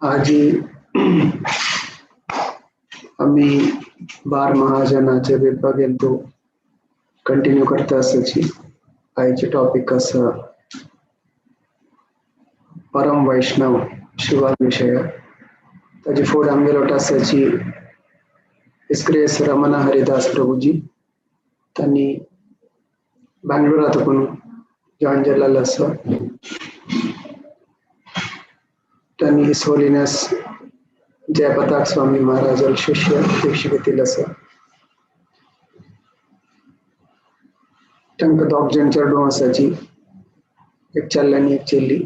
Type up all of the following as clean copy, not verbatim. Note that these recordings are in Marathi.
आज आम्ही बार महाजनाचे विभागेंतू कंटिन्यू करता आसाची आयचे टॉपिक आसा परम वैष्णव शिवा विषय ताजे फुडें आमगेलो आसाची इस्क्रेस रमण हरिदास प्रभुजी तांणी बेंगळुरांतून जॉइन जाल्लो आसा तांणी हिज होलिनेस जयपताक स्वामी महाराज शिष्य दीक्षा घेतिल्लो आसा तांकां दोग जाण चेडूं आसाची एक चेल्लो आनी एक चेल्ली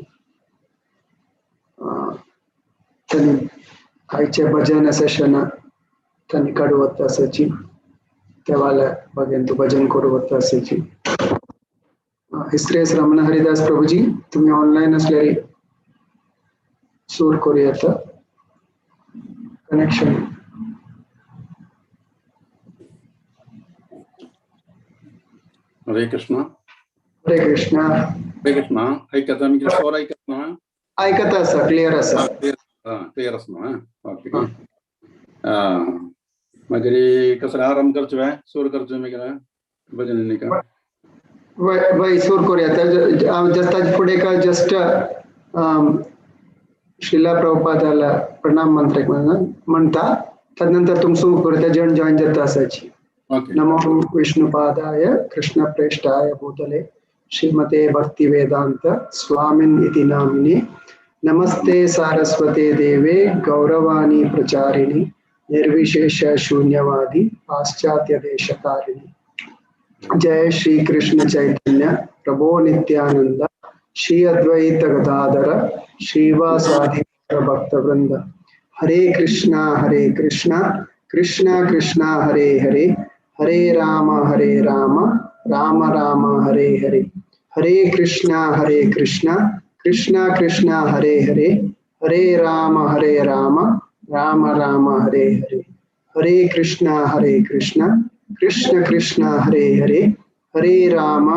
तांणी आयचे भजन सेशन तांणी काडूं वता आसाची देवालय भगेंतू भजन करूं वता आसाची इस्क्रेस रमण हरिदास प्रभुजी तुम्ही ऑनलाइन असल्यार सूर करूं येता कनेक्शन हरे कृष्णा हरे कृष्णा हरे कृष्णा ऐकता मी स्वर ऐकता ऐकता आसा क्लियर आसा क्लियर आसा ओके मागीर कसो आराम करचो काय सूर करचो मागीर भजन न्ही का वय सूर करूं येता जस्ट फुडें का जस्ट शिला प्रभुपादाला प्रणाम मंत्र म्हणता तदनंतर तुम सूर करूं जण जॉइन जाता आसाची नमो विष्णुपादाय कृष्ण प्रेष्ठाय भूतले श्रीमते भक्ति वेदांत स्वामिन् इति नामिने नमस्ते सारस्वते देवे गौरवाणी प्रचारिणी निर्विशेष शून्यवादी पाश्चात्य देशकारिणी जय श्री कृष्ण चैतन्य प्रभो नित्यानंद श्री अद्वैत गदाधर श्रीवासादि भक्तवृंद हरे Krishna Krishna Krishna Hare Hare Hare Ram Ram Ram Hare Hare Hare Krishna Krishna Krishna Hare Hare Hare Ram Ram Ram Hare Hare Hare Krishna Krishna Krishna Hare Hare Hare Ram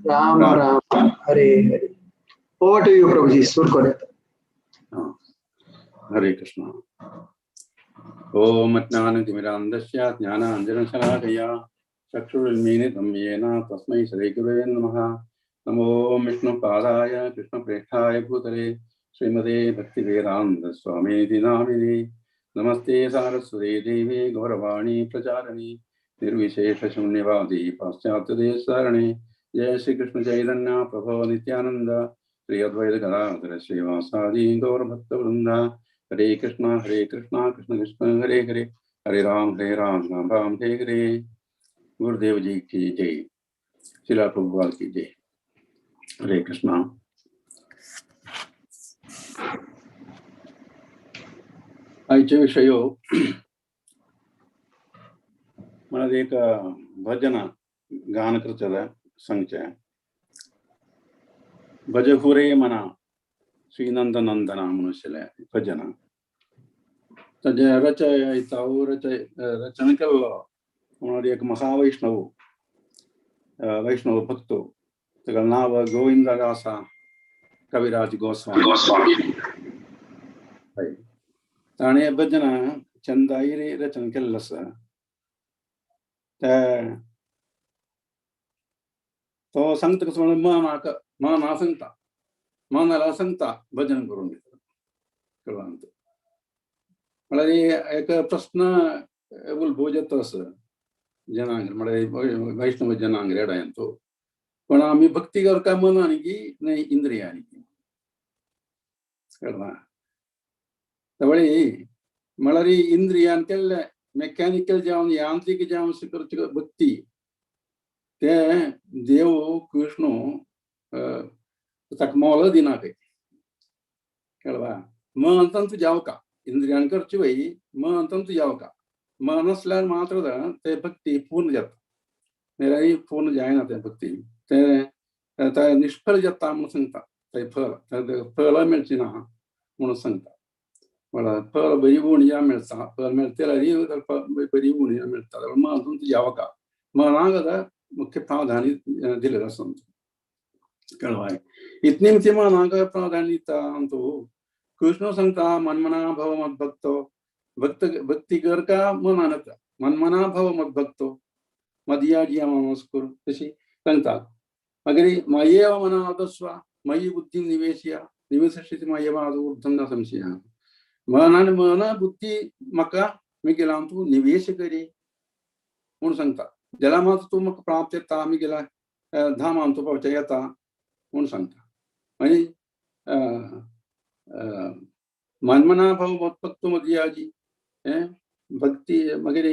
Ram Ram Hare Hare over to you प्रभुजी सुर करो हरे कृष्णा ओम ज्ञानतिमिरान्धस्य ज्ञानाञ्जनशलाकया चक्षुरुन्मीलितं येन तस्मै श्रीगुरवे नमः नमो विष्णुपादाय कृष्णप्रेष्ठाय भूतले श्रीमते भक्तिवेदान्त स्वामीति नामिने नमस्ते सारस्वते देवे गौरवाणी प्रचारिणी निर्विशेषशून्यवादी पाश्चात्यदेशसारणे जय श्री कृष्ण चैतन्य प्रभो नित्यानंद श्री अद्वैत गदाधर श्रीवासादि गौरभक्तवृंद हरे कृष्णा कृष्ण कृष्ण हरे हरे हरे राम राम राम हरे हरे। गुरुदेव जी की जय, श्रीला प्रभुपाद की जय। हरे कृष्णा। आजचे विषय मला एक भजन गान करतले सांगचे भज हुरे मना श्रीनंद नंदना म्हणून भजन ताजे रचना केल्लो म्हणून एक महावैष्णव वैष्णव भक्त ताका नाव गोविंददासा कविराज गोस्वामी ताणे भजन चंदाईरी रचना केल्लें आसा तो सांगता कसो मना सांगता मनाला सांगता भजन करून घेता कळ्ळां म्हळ्यार एक प्रश्न उद्भव जाता असो जनांक म्हळ्यार वैष्णव जनांक रेडायन तो पण आमी भक्ती करता मनान की नाही इंद्रियांनी कळ्ळां त्यावेळी म्हळ्यार इंद्रियान केल्ले मेकॅनिकल जावन यांत्रिक जावन करचे भक्ती ते देव कृष्ण ताका मोल दिना खंय कळ्ळां मन तंतू जावका इंद्रियान करचे वय मन तंतू जावका मन असल्यार मात्र ते भक्ती पूर्ण जाता नाजाल्यार पूर्ण जायना ते भक्ती ते निष्फळ जाता म्हणून सांगता ते फळ मेळची ना म्हणून सांगता म्हळ्यार फळ बरी उणीया मेळटा फळ मेळटा बरी उणीया मेळटा मन तंतू जावका मनाक मुख्य प्राधान्य दिलेलं आसा कळ्ळां इतनी मनाक प्राधान्य दिता तो कृष्ण सांगता मनमना भव मद्भक्तो भक्ती कर का मनानत मनमना भव मद्भक्तो मदिया जिया नमस्कुर तशी सांगतात. मागीर मय्येव मनावतस्व मयि बुद्धी निवेशयति मय्येव ऊर्ध्वं न संशयः. मनान मन बुद्धी म्हाका मिगेला तूं निवेश करी म्हूण सांगता. जाल्यार मात तूं म्हाका प्राप्त येता आमगेला धामान तूं पावच्या येता म्हूण सांगता. आनी मनमना भव मद्भक्तो मदियाजी भक्ती मागीर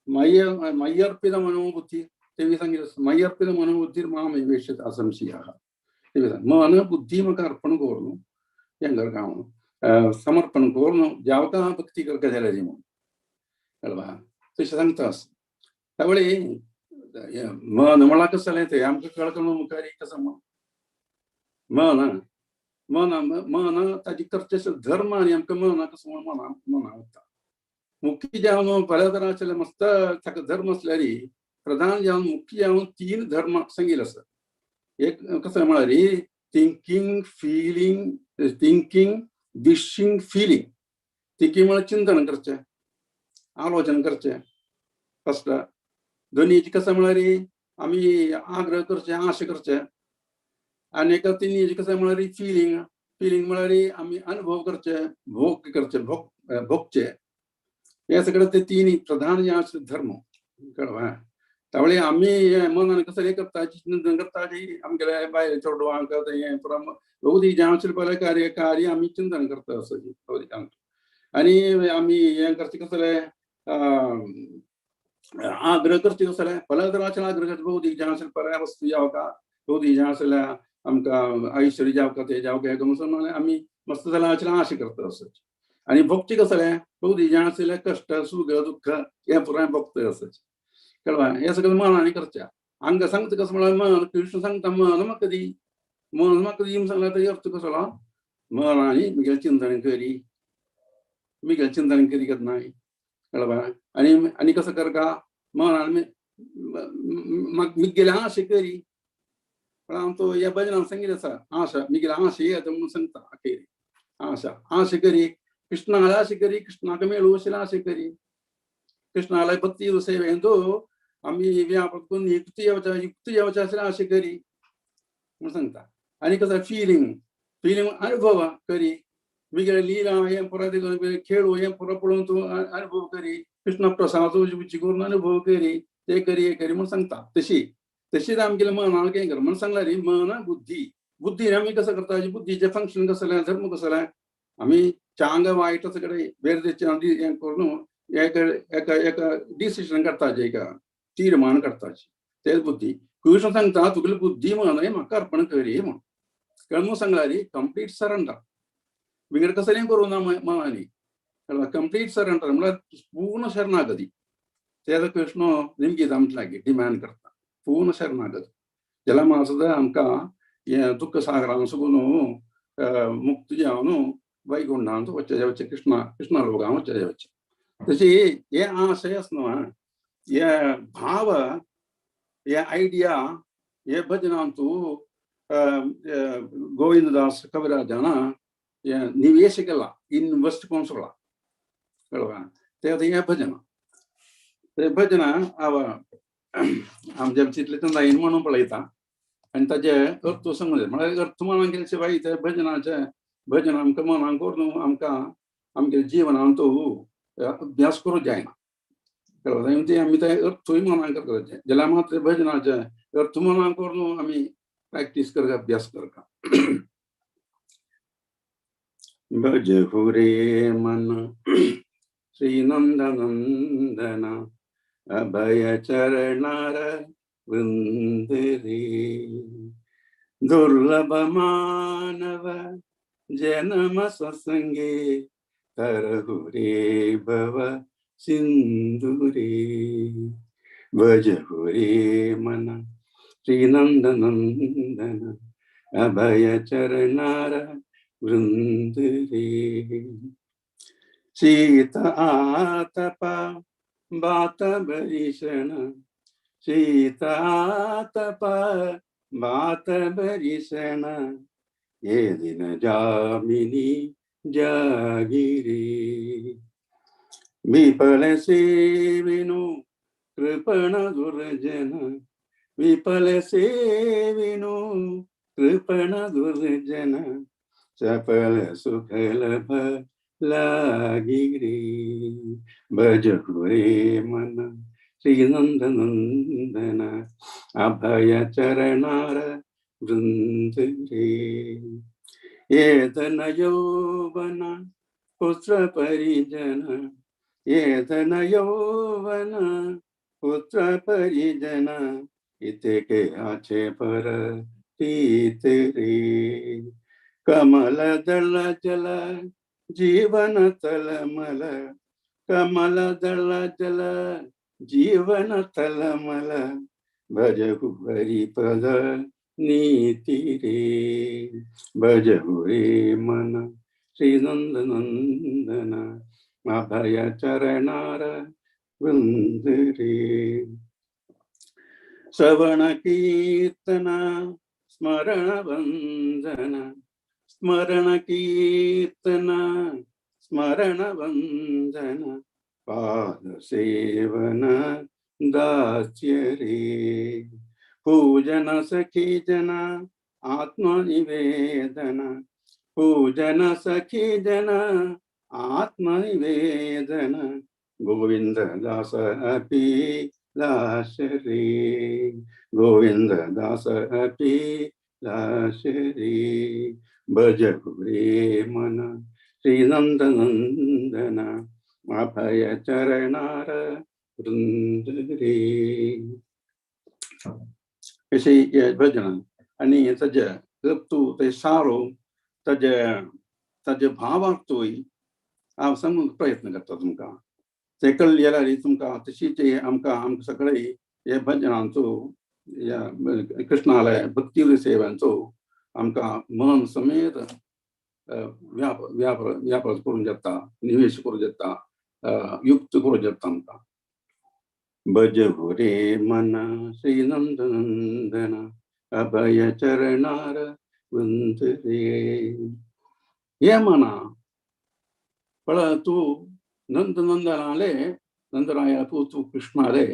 मय्यर्पित मनोबुद्धी ते सांगितलं मय्यर्पित मनोबुद्धीर माम निवेशयति असंशयः. मन बुद्धी म्हाका अर्पण करून हेंगर गांव समर्पण करून जावका भक्ती करता जाल्यार म्हणून कळवा तशें सांगता. त्यावेळी मन म्हळ्यार कसं जालें तें आमकां कळकन मुखार कसं मन मन मन ताजी करचें धर्म आनी आमकां मन कसं मना वता. मुख्य जावन बऱ्या तरांचे मस्त ताका धर्म आसल्यार प्रधान जावन मुख्य जावन 3 धर्म सांगिल्ले आसा. एक कसं म्हळ्यार थिंकिंग विशिंग फिलिंग. थिंकिंग म्हळ्यार चिंतन करचें आलोचन करचें फस्ट. दोनीचें कसं म्हळ्यार आमी आग्रह करचें आश करचें. आनी एका तिनीचें कसं म्हळ्यार फिलिंग म्हळ्यार आमी अनुभव करचे भोग करचे भोगचे. हे सगळे ते 3 प्रधान जे आसले धर्म कळवा. त्यावेळी आमी मनान कसं हे करता चिंतन करता की आमगेले बायल चेडवांक हें भोवती जें आशिल्लें कार्य आमी चिंतन करता असो. आनी आमी हें करचें कसलें आग्रह करचें कसलें भल्या तरांचे आग्रह करचें भोवती जें आशिल्लें बऱ्या वस्तू जावका भोवती जें आसलें आमकां ऐश्वर्य जावका तें जावका हें करून आमी मस्त जाल्यार आश करता असोच. आनी भोगचें कसलें भोवती जें आशिल्लें कश्ट सुख दुख्ख हें पुराय भोगता असोच कळवा. हें सगळें मनांनी करचें. हांगा सांगता कसं म्हळ्यार मन कृष्ण सांगता मन म्हाका दी म्हूण सांगल्यार ताजो अर्थ कसलो मनांनी म्हगेलें चिंतन करी म्हगेलें चिंतन करी करनाय कळवा. आनी कसं करता मनान म्हगेलें आश करी म्हळ्यार तो ह्या भजनान सांगिल्लें आसा आशा म्हगेलें आश येता म्हूण सांगता अखेरी आश करी कृष्णाला आश करी कृष्णाक मेळूं अशें आश करी. कृष्णाला भक्ती सेवेंतो आमी व्यापक करून युक्त येवच्या अशें आश करी म्हूण सांगता. आनी कसं फिलिंग अनुभव करी म्हगेलें लिला हें पुराय खेळू हें पुरो पळोवन तूं अनुभव करी कृष्ण प्रसादाचो उची करून अनुभव करी ते करी हे करी म्हूण सांगता. तशीच आमगेलें मनाक हें कर म्हूण सांगल्यार मन बुद्धी आमी कसं करता बुद्धीचें फंक्शन कसलें धर्म कसलें आमी चांग वायट सगळें बेरजेचें हें करून एका डिसिजन काडटाचें एका तीर्मान काडटाचें तेच बुद्धी. कृष्ण सांगता तुगेली बुद्धी मन म्हाका अर्पण करी म्हूण कळ्ळें सांगल्यार कंप्लीट सरेंडर म्हगेलें कसलें करूं ना मनांनी कंप्लीट सरेंडर म्हळ्यार पूर्ण शरणागती. तें कृष्ण निमगीतांत लागीं डिमांड करता पूर्ण शरणागती. जाल्यार म्हाका सुद्दां आमकां हें दुख्ख सागरान सुकून मुक्त जावन वैकुंठांत वचचें कृष्णा लोकांत वचचें. तशी हे आशय आसना हे भाव हे आयडिया हे भजनान तूं गोविंददास कविराजान निवेश केला इन्वेस्ट करून सोडला कळवा. ते हे भजना आमच्या चितलें जायन म्हणून पळयता आनी ताजे अर्थ समज म्हळ्यार अर्थ मनान केले शिवाय ते भजन आमकां मनान करून आमकां आमगे जिवनान तो अभ्यास करूंक जायना कळ्ळें. ते आमी ते अर्थूय मनान करपाचें जाल्यार मात ते भजनाचे अर्थ मनान करून आमी प्रॅक्टीस करता अभ्यास करता. भज हो रे मन श्री नंदनंदन अभय चरणार वृंद रे. दुर्लभ मानव जन्म सत्संगे तरहु रे भव सिंधु रे. भज हो रे मन श्री नंदनंदन अभय चरणार वृंद रे. शीत आतपा बात भीषण शीत आतपा बात भीषण ये दिन जामिनी जागिरी विफल सेविनो कृपण दुर्जन विफल सेविनो कृपण दुर्जन सफल सुखल लागिरी भज रे मन श्री नंद नंदन अभय चरणार वृंद रे ये धन यौवन पुत्र परिजन ये धन यौवन पुत्र परिजन इतके आचे पर तीत रे कमल दल जल जीवन तलमल कमल दल जल जीवन तलमल भजहु हरिपद नीति रे भजहु रे मन श्री नंद नंदन अभय चरणार वृंद रे श्रवण कीर्तन स्मरण वंदन स्मरण कीर्तन स्मरण वंदन पाद सेवन दास्य रे पूजन सखी जन आत्मनिवेदन पूजन सखी जन आत्मनिवेदन गोविंद दास अपि दास रे गोविंद दास अपि दास रे भज रे मन श्री नंद नंदन अभय चरणार वृंद रे अशी भजन आणि ताजे तू ते सारो ताजे भावार्थूय हांव सांगूंक प्रयत्न करता तुमकां ते कळ्ळें जाल्यार तुमकां तशीच आमकां सगळे हे भजनांचो या कृष्णालय भक्ती सेवांचो आमकां मन समेत व्यापार करूंक जाता निवेश करूंक जाता युक्त करूंक जाता आमकां भज रे मन श्री नंद नंदन अभय चरणार वृंद रे हे मना पण तू नंद नंदनाले नंदराया तू कृष्णाले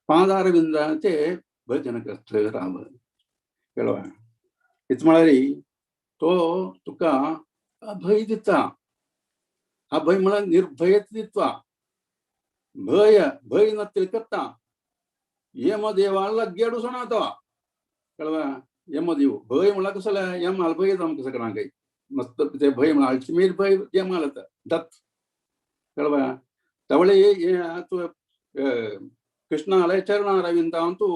पादारविंदाचे भजन करत राव कळवा हेच म्हळ्यार तो तुका अभय दिता अभय म्हळ्यार निर्भयत दिता भय न तिळकता यमदेवाला गेडूसना तो कळवा यमदेव भय म्हळ्यार कसो यमाला भय आमकां सगळ्यांक मस्त ते भय म्हळ्यार अल्टिमेट भय यमाला दत्त कळवा तवळे तू कृष्णालय चरणारविंदांतू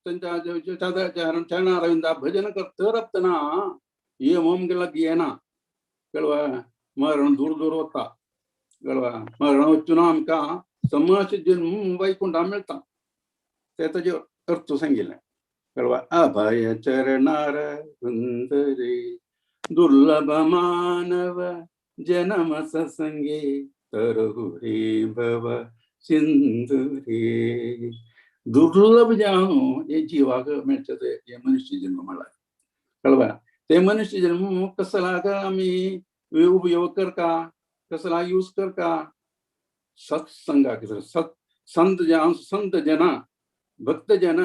त्यांच्या चरणारविंदा भजन करतना ये मोम गेला येना कळवा मरण दूर दूर वता कळवा मरण वचून आमकां समाज जन्म वैकुंठा मेळटा ते ताजे अर्थ सांगिल्लें कळवा अभय चरणार वृंद रे दुर्लभ मानव जन्म सत्संगे तरहु रे भव सिंधु रे दुर्लभ जाणू हे जिवाक मेळचें हे मनुष्य जन्म म्हळ्यार कळवा ते मनुष्य जन्म कसला आमी उपयोग करता कसला यूज करता सत्संगाक संत जन भक्त जन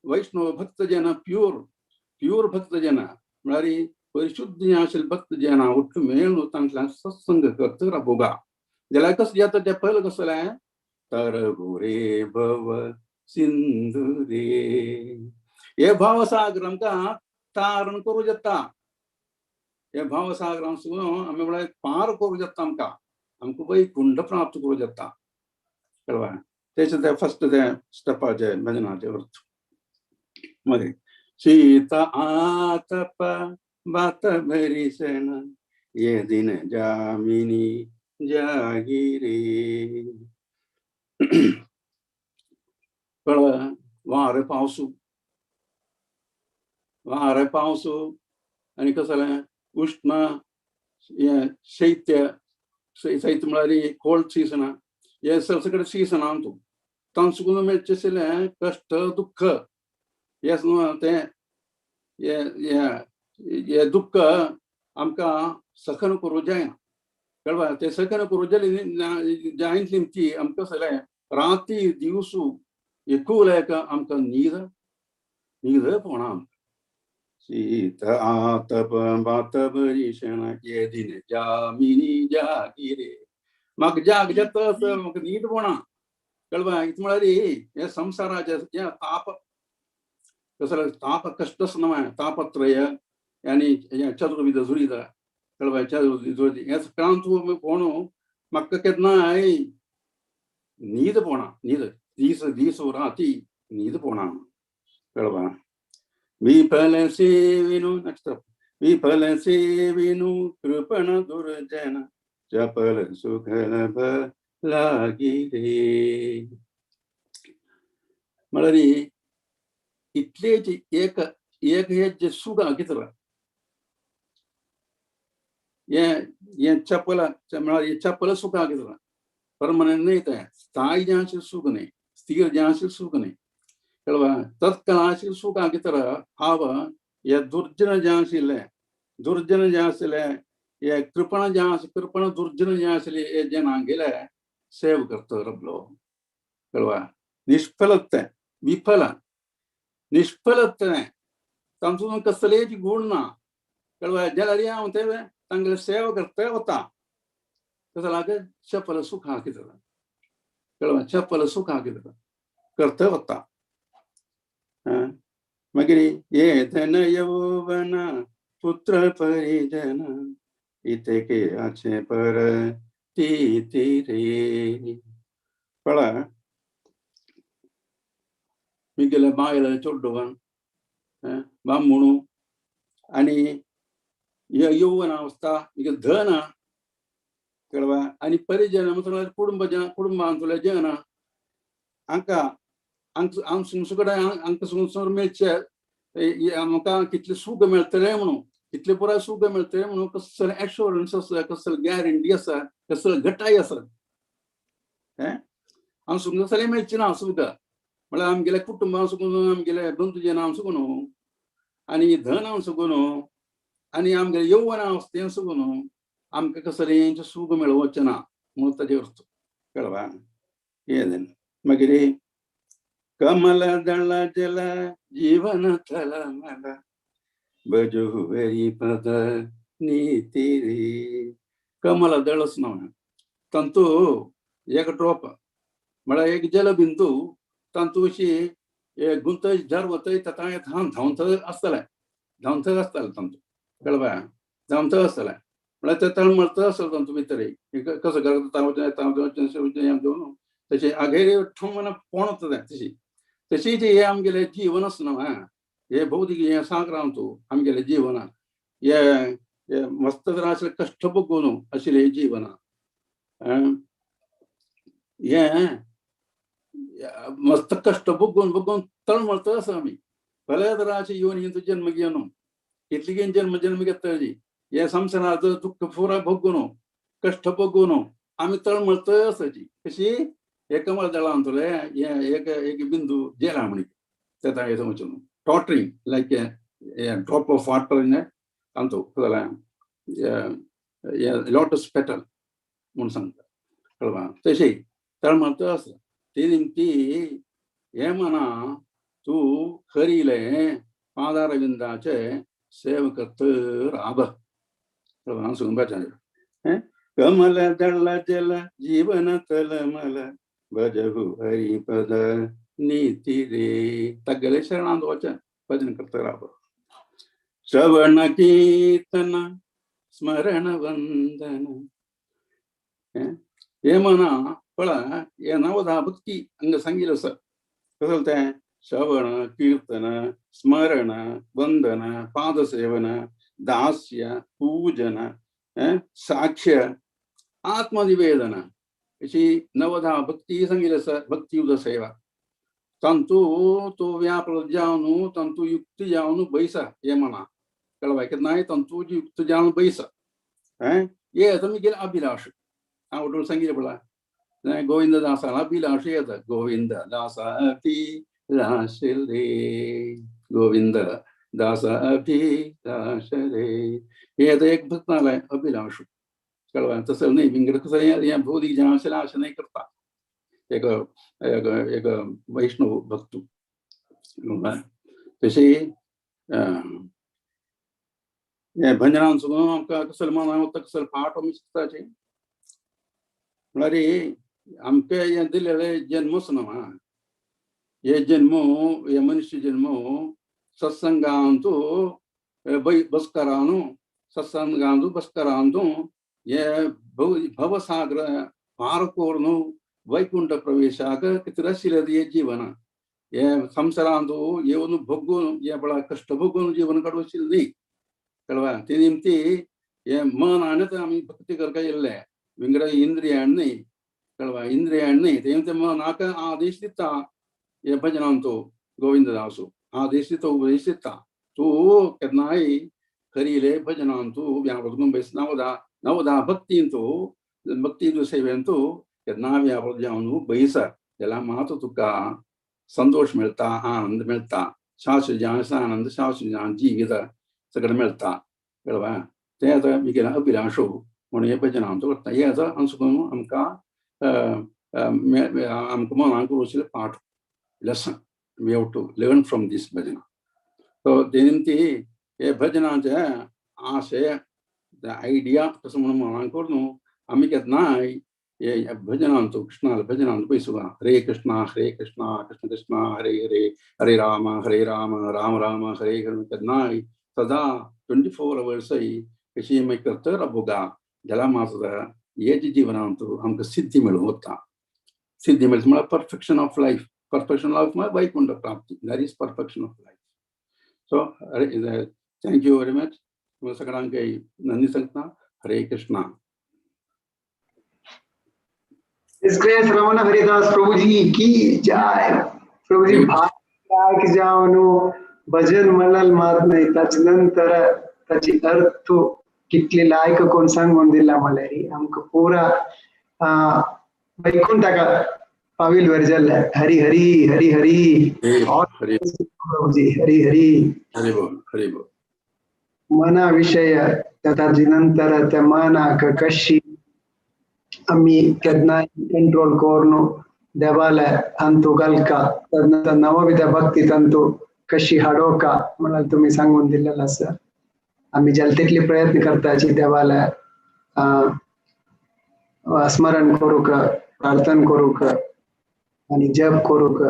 वैष्णव भक्त जन प्युअर भक्त जन म्हळ्यार परिशुद्ध आशिल्ले भक्त जना उठ मेळून तांतल्यान सत्संग करता राबोगा जाल्यार कसं जाता ते पयलें कसलें तर रे भव सिंधु रे हे भावसागर आमकां तारण करूं जाता हे भावसागरांसून आमी म्हळ्यार पार करूं जाता आमकां वैकुंठ प्राप्त करूं जाता कळवा तेचे ते फस्ट ते स्टेपाचे भजनाचे अर्थ मागीर शीत आतप बात भरीसण ये दिन जामिनी जागिरी कळवा वारे पावसू आनी कसलें उष्ण शैत्य म्हळ्यार कोल्ड सीजन हे सगळे सीजनां तूं तांसून मेळचें कश्ट दुःख हेच न्हू ते हे दुःख आमकां सखन करूं जायना कळवा ते सखन करूं जाली जायतली ती आमकां सगळें राती दिवसू एकूलायक आमकां न्हीद पडना शीत आतप बातप रिशण ये दिन जामिनी जागिरे म्हाका जाग जेता म्हाका न्हीद पडना कळवा इत म्हळ्यार हे संवसाराचे जे ताप कसले ताप कष्टच न्हय तापत्रय आनी चतुर्विध झुरिता कळवा चतुर्विध हे सगळ्यांत तूं पळोवन म्हाका केन्नाय न्हीद पडना न्हीद दीस राती न्हीद पडना कळवा विफल सेविनु नेक्स्ट विफल सेविनु कृपण दुर्जन चपल सुख लब लागिरे म्हळ्यार इतलेच एक हे जे सुख कितें ये चपल म्हळ्यार चपल सुख कितें परमनंट नहीं ते स्थायी जांचे सुख नहीं स्थिर जांचे सुख नहीं कळवा तत्कालाचे सुख कितें हांव हे दुर्जन जें आशिल्लें दुर्जन जें आशिल्लें हे कृपण जें कृपण दुर्जन जें आशिल्लें हे जेन्ना गेले सेव करता रबलो कळवा निष्फलते विफल निष्फलते तांतून कसलेच गुण ना कळवा जाल्यार हांव ते तांगेले सेव करता वता कसं लागे चपल सुख कितें कळवा चपल सुख कितें करता वता मागीर ये धन यौवन पुत्र परिजन इतके आचे पर ती रे कळ्ळा मिगेले बायले चोड्डवन बामणू आनी यौवन अवस्था मिगेल धन कळवा आनी परिजन म्हटल्यार कुटुंबांतले जन हांकां हांव सुकडें हांकां सुंगसर मेळचे म्हाका कितलें सूख मेळटलें म्हणून कितलें पुराय सूख मेळटलें म्हणून कसलें एश्योरन्स आसा कसली गॅरंटी आसा कसली घटाय आसा हांव सुंगसर मेळची ना सूख म्हळ्यार आमगेल्या कुटुंबां सुकून आमगेल्या बंधुजनां सुकून आनी धनां सुकून आनी आमगेल्या यौवना अवस्थेन सुकून आमकां कसलेंच सूख मेळवचें ना म्हणून ताजे अर्थ कळवा हे मागीर कमल दल जल जीवन थल मल बजू हरी पद नीति रे कमल दळच न्हय तांतू एक ड्रॉप म्हळ्यार एक जलबिंदू तांतू अशी गुंतय झर वतय ताका धांवत आसतलें तांतू कळवा धांवत आसतलें म्हळ्यार ते तळमळत आसतलें तांतू भितर कसो घेवन तशें आगेर ठोमन पोणत तशीच हे आमगेलें जीवनच न्हय हे भौतीक हे सांकरांतू आमगेलें जीवन हे मस्त तर आसलें कश्ट बगून आशिल्लें हें जीवन हे मस्त कश्ट बगून तळमळत आसा आमी भले तराचे येवन हिंदू जन्म घेवन कितलीं जन्म घेतली हे संवसाराचो दुख्ख पुराय भोगून कश्ट बगून आमी तळमळत आसाची कशी हे कमल दळांतले एक बिंदू जेला म्हण तेता हे समजून tottering like a drop of water in तांतू लॉटस पेटल म्हणून सांगता कळवा तशी तळमळत आसा ती हे मना तूं खरीले पादारविंदाचे सेव करत राब कळवा सांगपाचें कमल दल जल जीवन तलमल भजहु हरिपद नीति रे तगले शरणांत वचन भजन करता राब श्रवण कीर्तन स्मरण वंदन हे मना पळा हे नवधा भक्ती हांगा सांगिल्लें आसा कसलें तें श्रवण कीर्तन स्मरण वंदन पादसेवन दास्य पूजन साक्ष्य आत्मनिवेदन अशी नवधा भक्ती सांगिल्ली आसा भक्ती उद सेवा तांतू तो व्यापृत जावन तांतू युक्त जावन बैसा हे म्हणा कळवा केन्नाय तांतू युक्त जावन बैसा हे येता मिगेले अभिलाष हांव वटून सांगिल्लें पळय गोविंद दासा अभिलाष येता गोविंद दासा ती लाशिल्ले गोविंद दास अभिलाष रे. हे आता एक भक्त आलाय अभिलाष, कळवा. तसं नाही, विंगड कसं या भौतिक जनाशला आशा नाही करता. एक वैष्णव भक्त तशी भजनांसुन आमकां कसले मनां वता, कसले पाठ आमी शिकताचे. म्हळ्यार आमकां हें दिलेलें जन्मच न्हू. हे जन्म, हे मनुष्य जन्म सत्संगांतू बसकरानु, सत्संगांतू बसकरांतू हे भवसागर पार कोरून वैकुंठ प्रवेशाक कितें आशिल्लें हे जीवन. हे संवसारांतू येवन भोगून हे बळा कश्ट भोगून जीवन काडूशिल्लें न्ही, कळवा. ते निमती हे मन आणत आमी भक्ती करता येयल्ले, विंगड इंद्रियान न्ही, कळवा. इंद्रियान न्ही, ते निमती मनाक आदेश दिता. हे भजनांतू गोविंददासू आदेश दिता, उपदेश दिता. तूं केन्नाय खरीले भजनांतू व्यापरून बैस, नवदा भक्तींतू, भक्ती सेवेंतू केन्ना व्यापक जावन बैस जाल्यार मात तुका संतोष मेळटा, आनंद मेळटा, शाश्वत आनंद, शाश्वत जिवीत सगळें मेळटा, कळवा. ते आतां म्हगेलो अभिलाषो म्हणून हे भजनांतू करता. हे आतां आमचो आमकां आमकां मनाक उरशिल्ले पाठ, lesson we have to learn from this bhajana. So देनिमती हे भजनाचे आशय, the idea कसं म्हणून मनाक करून आमी केन्नाय हे भजनांतू कृष्णाला भजनांतू पयसुगा हरे कृष्णा कृष्ण कृष्ण हरे हरे, हरे राम राम राम हरे हरे. केन्नाय सदा 24 hours कशी आमी करता राबोगा जाल्यार मात्र हे जिवनांतू आमकां सिद्धी मेळूं वता. सिद्धी मेळटा म्हळ्यार perfection of life. Perfection of my Vaikunta Prapti. That is perfection of life. So, thank you very much. Sagarankai Nandi Sankna. Hare Krishna. His Grace Ramana Haridas Prabhuji ki jai. Prabhuji bhag ki jaanu भजन म्हणाल मात नाही, त्याच्यानंतर त्याची अर्थ कितली लायक कोण सांगून दिला मला रे. आमकां पुरा वैकुंठाका पाविल वर्जल. हरी हरी हरी हरी प्रभुजी, हरी हरी. हरी बोल. मना विषय त्याच्यानंतर त्या मनाक कशी आम्ही केन्नाय कंट्रोल करून देवाला अंतू घालका, त्यानंतर नवविध भक्ती तंतू कशी हाडोका म्हणाल तुम्ही सांगून दिलेला आसा. आम्ही जाल तितले प्रयत्न करताची देवाला स्मरण करूक, प्रार्थना करूक आणि जप करूक.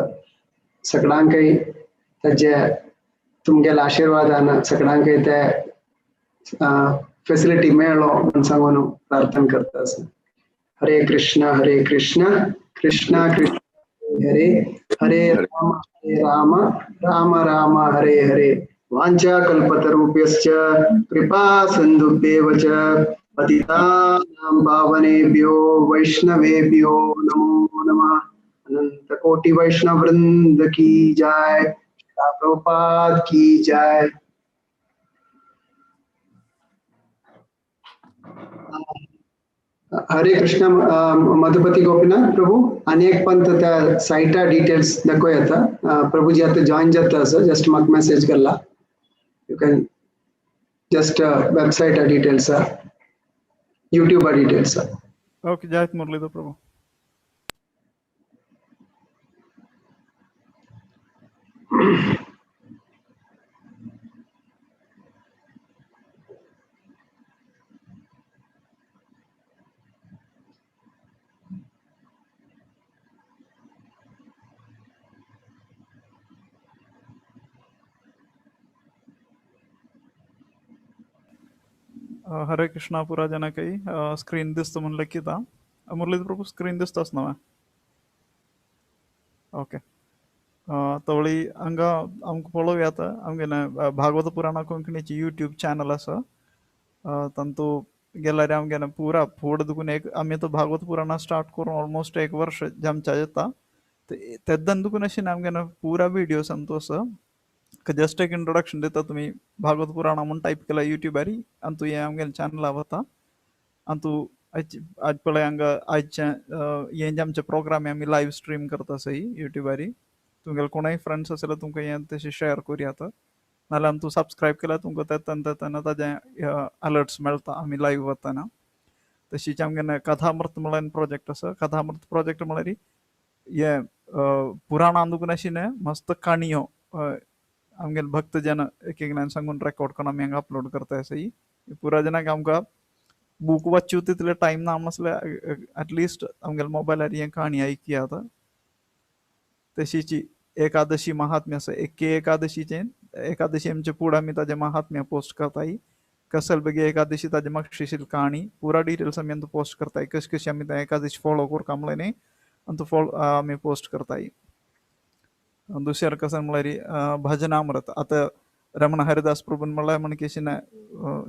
सगळ्यांकय त्याचे तुमगेल्या आशीर्वादान सगळ्यांकय ते फॅसिलिटी मेळ्ळो म्हणून सांगून प्रार्थना करता. हरे कृष्ण कृष्ण कृष्ण हरे हरे, राम राम राम हरे हरे. वाञ्छा कल्पतरुभ्यश्च कृपा सिन्धुभ्येव च पतितानां पावनेभ्यो वैष्णवेभ्यो नमो नमः. अनंत कोटि वैष्णव वृंद की जय. प्रभुपाद की जय. हरे कृष्ण. मधुपति गोपीनाथ प्रभू अनेक पंत त्या साइटा डिटेल्स दाखव येता. प्रभूजी आता जॉइन जाता असं जस्ट म्हाका मेसेज केला. You can just website details, YouTube details. Okay, जय मुरलीधर प्रभु. हरे कृष्णा पुरा जन काही स्क्रीन दिसतं म्हणलं की मुरलीधर प्रभू स्क्रीन दिसताच ना. ओके, तवळी हंगा आमकां पळोवया आतां आमगेलें भागवत पुराणा कोंकणीची यूट्यूब चॅनल आसा. तांतू गेल्यार आमगेलें पुरा फुडें दुखून एक आमी आतां भागवत पुराणा स्टार्ट करून ऑलमोस्ट 1 वर्ष जामच्या येता. तेद्दान दुखून अशें आमगेलें पुरा विडियोज आमचो आसा. जस्ट एक इंट्रोडक्शन दिता. तुम्ही भागवत पुराणा म्हणून टायप केला यूट्यूबार अंतू हे आमगेलें चॅनला वता. अंतू आज पळय हांगा आजचे हे जे आमचे प्रोग्राम आमी लायव्ह स्ट्रीम करता सही यूट्यूबार. तुमगेले कोणाय फ्रेंड्स आसल्यार तुमकां हें तशें शेअर करुया. नाल्यार तूं सबस्क्रायब केल्यार तुमकां तेन्ना ताजें अलर्ट्स मेळटा आमी लायव्ह वतना. तशीच आमगेले कथामृत म्हणून प्रोजेक्ट आसा. कथामृत प्रोजेक्ट म्हळ्यार हे पुराणां दुखून आशिल्ले मस्त काणयो आमगेले भक्त जन एक एकल्यान सांगून रेकॉर्ड करून आमी हांगा अपलोड करता आसा. ही पुरा जनाक आमकां बूक वाच्च्यो तितले टायम ना नासल्यार एटलिस्ट आमगेल्या मोबायलार हें काणी ऐकियात. तशीच एकादशी महात्म्य आसा. एकादशी आमचे फुडें आमी ताजें महात्म्य पोस्ट करताय. कसल बेगी एकादशी ताजे म्हाका शिशील काणी पुरा डिटेल्स आमी पोस्ट करताय. कशी कशी आमी तें एकादशी फॉलो करता म्हणलें न्ही आनी फॉलो आमी पोस्ट करताय. दुसरें कशें म्हळ्यार भजनामृत. आतां रमण हरिदास प्रभून म्हणल्यार म्हण केशीन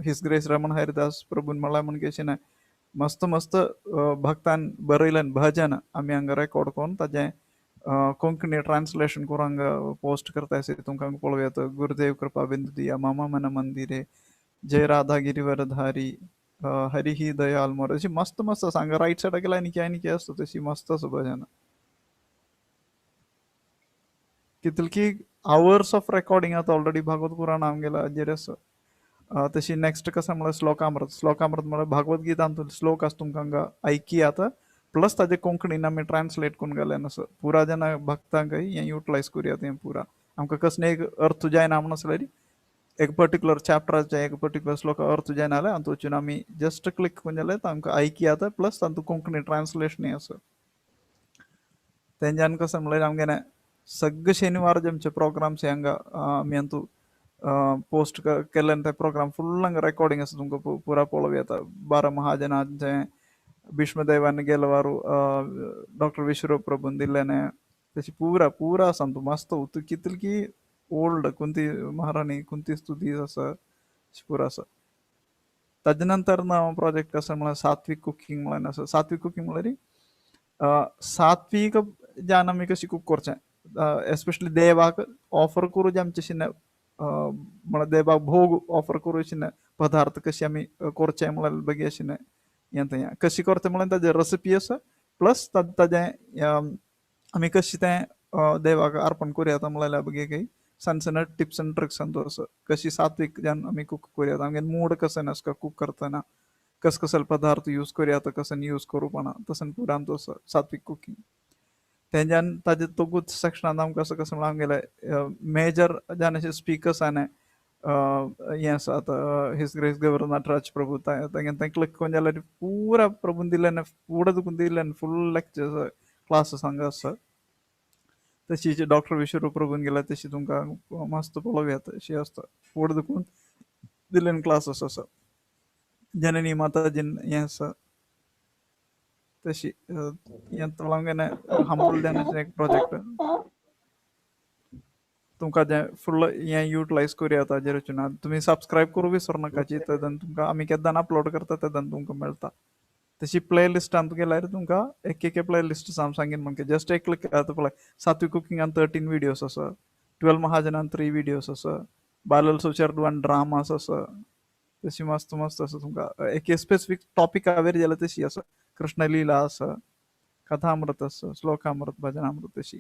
हिज ग्रेस रमण हरिदास प्रभून म्हणल्यार म्हण केशीन मस्त मस्त भक्तान बरयलें भजन आमी हांगा रेकॉर्ड करून ताजें कोंकणी ट्रान्सलेशन करून हांगा पोस्ट करताय. तुमकां पळोवं येता. गुरुदेव कृपा बिंदू दिया मम मन मंदिरे जय राधा गिरिवरधारी हरी ही दयाल मोर. अशी मस्त मस्त आसा. हांगा रायट सायडा गेल्यार आनी आसता तशी मस्त आसा भजन. कितली आवर्स ऑफ रेकॉर्डिंग आतां ऑलरेडी भागवत पुराण आमगेल्या हाजेर आसा. तशी नेक्स्ट कशें म्हळ्यार श्लोकामृत. श्लोकामृत म्हळ्यार भागवत गीतांतून श्लोक आसा तुमकां हांगा ऐकियात प्लस ताजे कोंकणीन आमी ट्रान्सलेट करून घाल्यान आसा. पुरा जेन्ना भक्तांक हें युटिलायज करुयात हें पुरा. आमकां कसलें एक अर्थ जायना म्हण आसल्यार एक पर्टिक्युलर चॅप्टराचे एक पर्टिक्युलर श्लोक अर्थ जायना जाल्यार हातूंतल्यान आमी जस्ट क्लिक करून जाल्यार आमकां ऐकियात प्लस तातूंत कोंकणी ट्रान्सलेशनूय आसा. तेंच्यान कशें म्हळ्यार आमगेले सगळे शेनवार जे आमचे प्रोग्राम्स हांगा आमी हातूंत पोस्ट केल्ले ते प्रोग्राम फुल्ल हांगा रेकॉर्डिंग आसा. तुमकां पुरा पळोवं येता. 12 महाजनांचें भीष्मदेवान गेले वारू डॉक्टर विश्वरूप प्रभून दिल्लें तशी पुरा पुरा आसा. तूं मस्त कितली की ओल्ड कुंती महाराणी कुंती स्तुती आसा पुरा आसा. ताजे नंतर प्रोजेक्ट कसो म्हळ्यार सात्वीक कुकिंग म्हणून आसा. सात्वीक कुकिंग म्हळ्यार सात्वीक जेवण आमी कशें कूक करचें एस्पेशली देवाक ऑफर करूं जे आमचे शिने म्हळ्यार देवाक भोग ऑफर करूं शिने पदार्थ कशे आमी करचे म्हळ्यार बेगी आशिल्लें हें थंय कशी करचें म्हळ्यार ताजे रेसिपी आसा प्लस ताजें आमी कशें तें देवाक अर्पण करूं येता म्हळ्यार बेगी सन टिप्स एंड ट्रिक्स आसा. कशी सात्वीक जेवण आमी कूक करूं येता. आमगे मूड कसो नासता कूक करतना कसले पदार्थ यूज करूं येता कसं यूज करूं पडना तसं पुरा आमचो आसा सात्वीक कुकिंग. तेंच्यान ताजे तोगूच सेक्शनांत आमकां कसं म्हळ्यार आमगेले मेजर जेन्ना अशे स्पिकर्स आसा हें आसा आतां हिज ग्रेस गव्हर्नर नटराज प्रभू तें क्लिक करून जाल्यार पुरा प्रभून दिल्ल्यान फुडें दुखून दिल्ल्यान फूल लेक्चर्स क्लासीस हांगा आसा. तशीच डॉक्टर विश्वरूप प्रभून गेल्यार तशी तुमकां मस्त पळोवं येता अशी आसता. फुडें दुखून दिल्ल्यान क्लासीस आसा. जननी माताजीन हें आसा तशी हें आमगेलें हंबल डॅनचें एक प्रोजेक्ट तुमकां जें फुल्ल हें युटिलायज करूं येता हाजेर वचून तुमी सबस्क्रायब करूं विसरूं नाकाची. तेदन तुमकां आमी केन्ना अपलोड करता तेदन तुमकां मेळटा. तशी प्लेलिस्टांत गेल्यार तुमकां एक प्लेलिस्ट आसा हांव सांगीन म्हणके जस्ट एक क्लिक आतां पळय सात्वीक कुकिंगान 13 विडियोस आसा. 12 महाजनान 3 विडियोस आसा. बालल सुचेर ड्रामास आसा. तशी मस्त मस्त आसा. तुमकां एक स्पेसिफीक टॉपिकावेर जाल्यार तशी आसा. कृष्णलीला आसा कथामृत आसा श्लोकामृत भजनामृत तशी.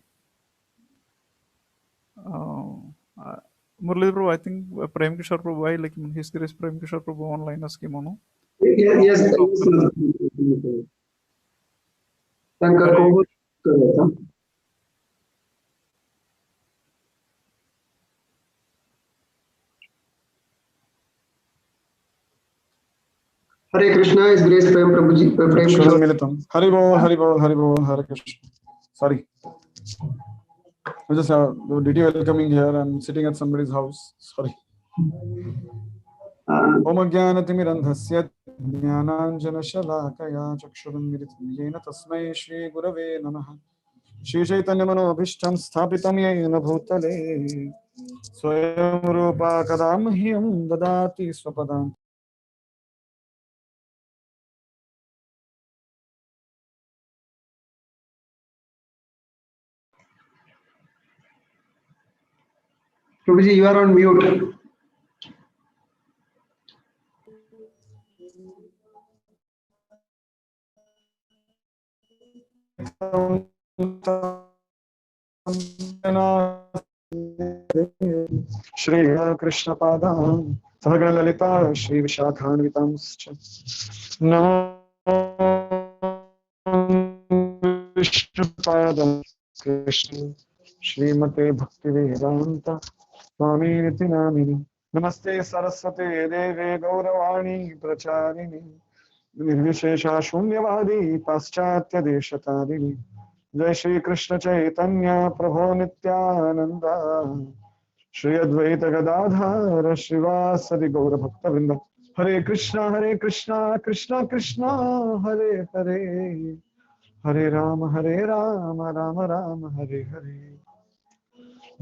मुरली प्रभू आय थिंक प्रेम किशोर प्रभू आयले की हिज ग्रेस प्रेम किशोर प्रभू ऑनलायन आसा की म्हणून Yes, तांकां कोवून करता. हरे कृष्णा इज ग्रेस प्रेम प्रभु जी प्रेम किशोर मिलितम हरि बोल हरे Krishna. Sorry, I just did you welcoming here. I'm sitting at somebody's house. Sorry. ओम ज्ञानतिमिरन्धस्य ज्ञानाञ्जनशलाकया चक्षुरुन्मिलितं येन तस्मै श्रीगुरवे नमः. श्रीचैतन्यमनोभीष्टं स्थापितं येन भूतले स्वयं रूपा कदा मह्यं ददाति स्वपदान्. Prabhuji, you are on mute. Shri Krishna पादान् सहगण Lalita Shri विशाखान्वितांश्च नमो विष्णुपादान् कृष्ण श्रीमते भक्ति वेदांत स्वामीति नामिनि नमस्ते सरस्वते देवे गौरवाणी प्रचारिणि निर्विशेषा शून्यवादी पाश्चात्य देशतारिणि जय श्री कृष्ण चैतन्य प्रभो नित्यानंद श्री अद्वैत गदाधर श्रीवासदि गौर भक्तवृंद हरे कृष्णा कृष्णा कृष्णा हरे हरे हरे राम राम राम हरे हरे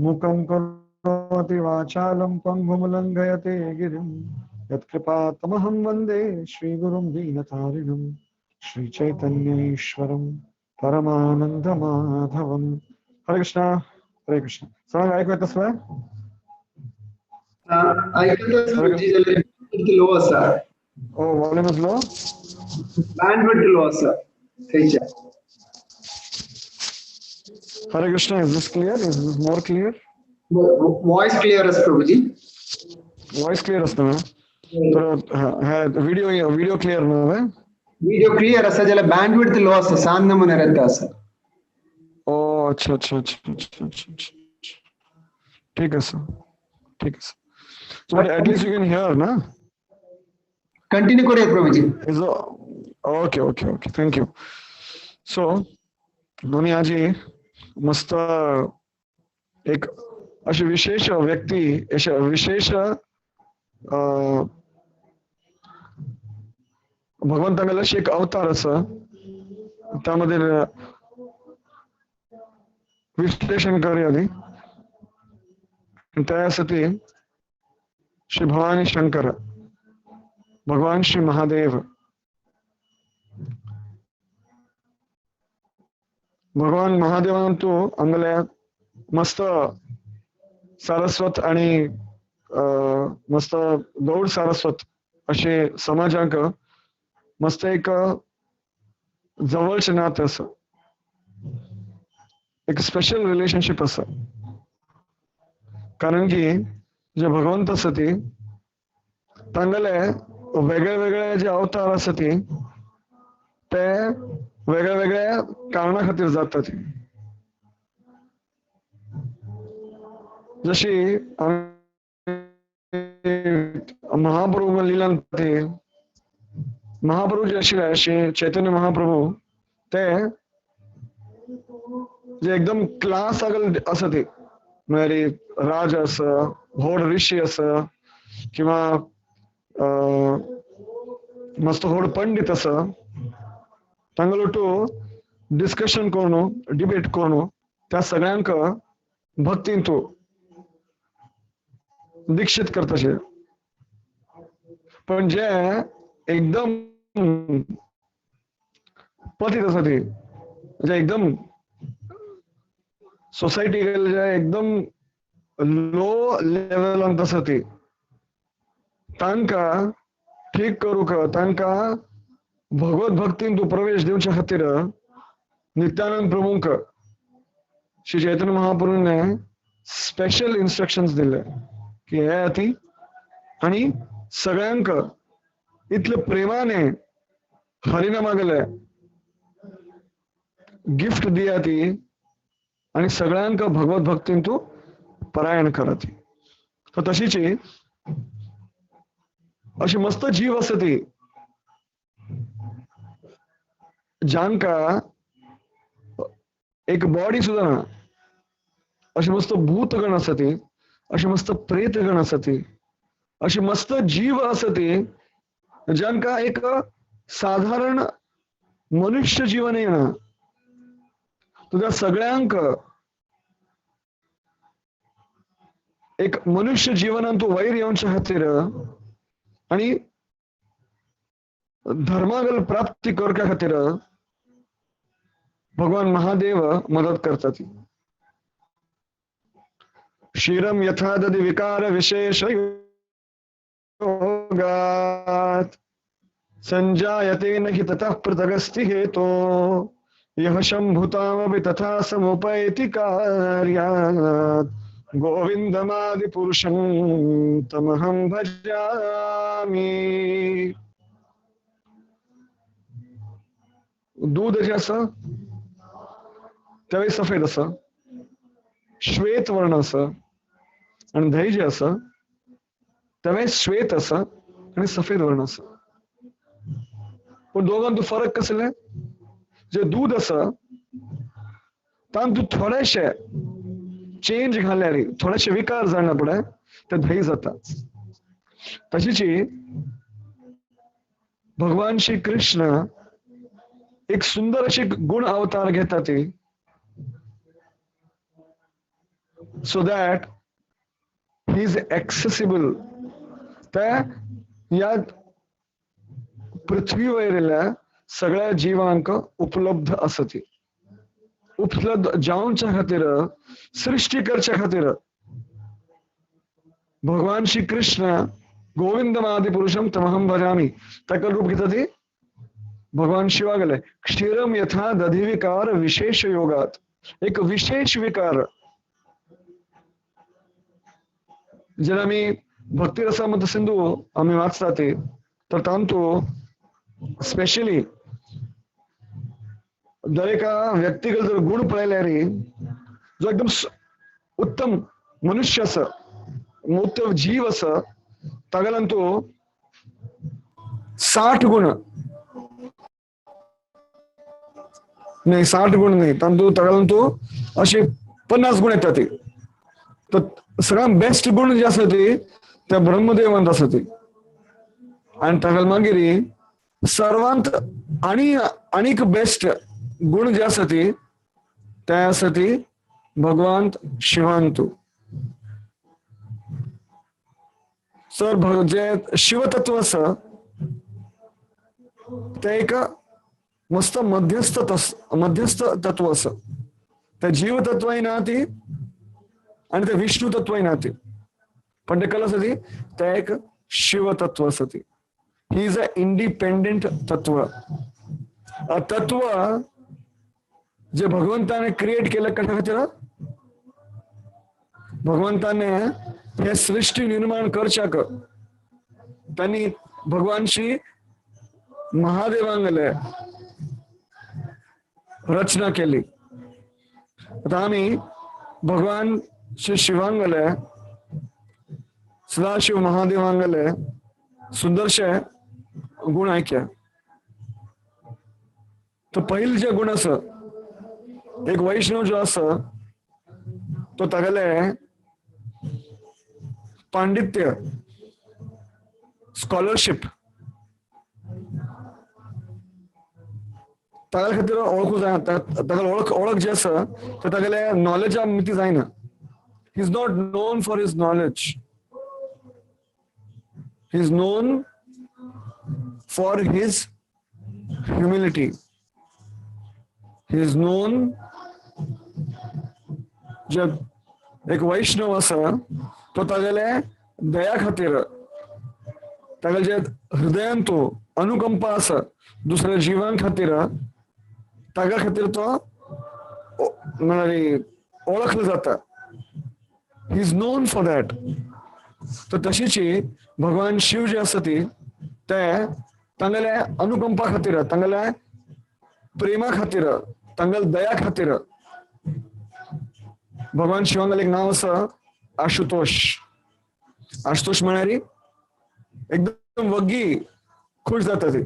मुखं करोति वाचालं पंगुं लंघयते गिरिं यत्कृपातमहं वन्दे श्रीगुरुं दीनतारिणं श्रीचैतन्येश्वरं परमानन्दमाधवं हरे कृष्णा सर्वांग ऐकू येतं सगळं? ऐकतच म्हणजे लो असा Oh, volume is low. bandwidth low असा त्याच्या Hare Krishna, is this clear? Is this more clear? Voice clear असतो प्रभूजी. Voice clear असतं ना? तर video clear नव्हे? व्हिडिओ क्लिअर असा ज्याला बँडविड्थ लो असतं सांग म्हणून रहता असं. Oh, अच्छा. ठीक है sir. So at least you can hear, ना? कंटिन्यू करूया Prabhuji. Okay. Thank you. So, दोन्ही आजी मस्त एक अशी विशेष व्यक्ती, अशा विशेष भगवंताला एक अवतार असं त्यामध्ये विश्लेषण करूया त्यासाठी श्री भवानी शंकर भगवान श्री महादेव भगवान महादेवांतू आमगेले मस्त सारस्वत आणि मस्त गौड सारस्वत असे समाजाक मस्त एक जवळचे नाते असं एक स्पेशल रिलेशनशिप असं कारण की जे भगवंत असती तांगले वेगळे जे अवतार असती ते वेगळ्या कारणा खातीर जातात जशी महाप्रभू लिलांत महाप्रभू जे आशिल्ले अशे चैतन्य महाप्रभू ते जे एकदम क्लास असं ते म्हणजे राज असं व्हड ऋषी असं किंवा मस्त व्हड पंडित असं तांगलोटू डिस्कशन करून डिबेट करून त्या सगळ्यांक भक्तींतू दीक्षित करताशे पण जे एकदम पतित असं ते जे एकदम सोसायटी जे एकदम लो लेवल असं ते तांका ठीक करूक तांका भगवत भक्तींतू प्रवेश दिवच्या खातीर नित्यानंद प्रभूंक श्री चैतन्य महाप्रभूने स्पेशल इन्स्ट्रक्शन्स दिले की हे अति आणि सगळ्यांक इतले प्रेमाने हरिनामागले गिफ्ट दिया ती आणि सगळ्यांक भगवत भक्तींतू परायण करत तर तशीची अशी मस्त जीव असती ज्यांका एक बॉडी सुद्धा ना अशी मस्त भूतगण असती अशी मस्त प्रेतगण असती अशी मस्त जीव असती ज्यांका एक साधारण मनुष्य जीवन आहे ना तुझ्या सगळ्यांक एक मनुष्य जीवनांतू वैर येवच्या खातीर आणि धर्मागल प्राप्ती करच्या खातीर भगवान महादेव मदत करतात क्षीरम यथा दधि विकार विशेष योगात् संजायते न हि ततः पृथगस्ति हेतो यः शम्भुतामपि तथा समुपैति कार्यात् गोविंदमादिपुरुषं तमहं भजामि. दूध जे असं त्यावेळी सफेद असं श्वेत वर्ण असं, आणि दही जे असं त्यावेळी श्वेत असं आणि सफेद वर्ण असं. पण दोघांत फरक कसले? जे दूध असं तांतू थोडेशे चेंज घाल्यारी थोडेशे विकार जाणं पडे ते दही जातात. तशीची भगवान श्री कृष्ण एक सुंदर अशी गुण अवतार घेतात so that he is accessible. त्या या पृथ्वीवरील सगळ्या जीवांक उपलब्ध असती. उपलब्ध जाऊनच्या खातीर सृष्टीकरच्या खातीर भगवान श्री कृष्ण गोविंदमादि पुरुषम तमहम भजामी ताका रूप घेतात. भगवान शिवा गेले क्षीरम यथा दधी विकार विशेष योगात. एक विशेष विकार ज्याला आम्ही भक्ती रसामृत सिंधू आम्ही वाचतात तर तांतो स्पेशली दरेका व्यक्तिगत जर गुण पळयले रे जो एकदम उत्तम मनुष्य अस उत्तम जीव अस तागेलांतू 60 गुण नाही 60 गुण नाही तांतू तागेलांतू असे 50 गुण येतात. तर सगळ्यात बेस्ट गुण जे असत त्या ब्रह्मदेवांत असत आणि तागेल मागीर सर्वांत आणीक बेस्ट गुण जे असत ते असत भगवान शिवांतू. सर जे शिवतत्व अस ते एक मस्त मध्यस्थ तत्व अस. त्या जीवतत्वही ना ती आणि ते विष्णू तत्वही ना ती पण ते कल असती ते एक शिवतत्व असती. ही इज अ इंडिपेंडेंट तत्व. तत्व जे भगवंताने क्रिएट केलं कशा खातीर? भगवंताने हे सृष्टी निर्माण करच्याक त्यांनी भगवान श्री महादेवांगले रचना केली. आता आम्ही भगवान श्री शिवांगले सदाशिव महादेवांगले सुंदरशे गुण ऐक्या. तर पहिले जे गुण अस एक वैष्णव जो अस तो तागेले पांडित्य स्कॉलरशिप तागेले खातीर ओळखू जाय. तागेले ओळख जे आसा ते तागेले नॉलेजा मिती जायना. He is not non for his knowledge. He is non for his humility. He is non जे एक वैष्णव असा तो तागेले दया खातीर तागेले जे हृदयांतू अनुकंपा असा दुसऱ्या जीवां खातीर तागा खातीर तो ओळखलं जाता. He is non for that. तर तशीची भगवान शिव जे असत ते तांगेले अनुकंपा खातीर तांगेले प्रेमा खातीर तांगेले दया खातीर भगवान शिवांगल एक नाव असा आशुतोष. आशुतोष म्हणारी एकदम वग्गी खुश जाता ती.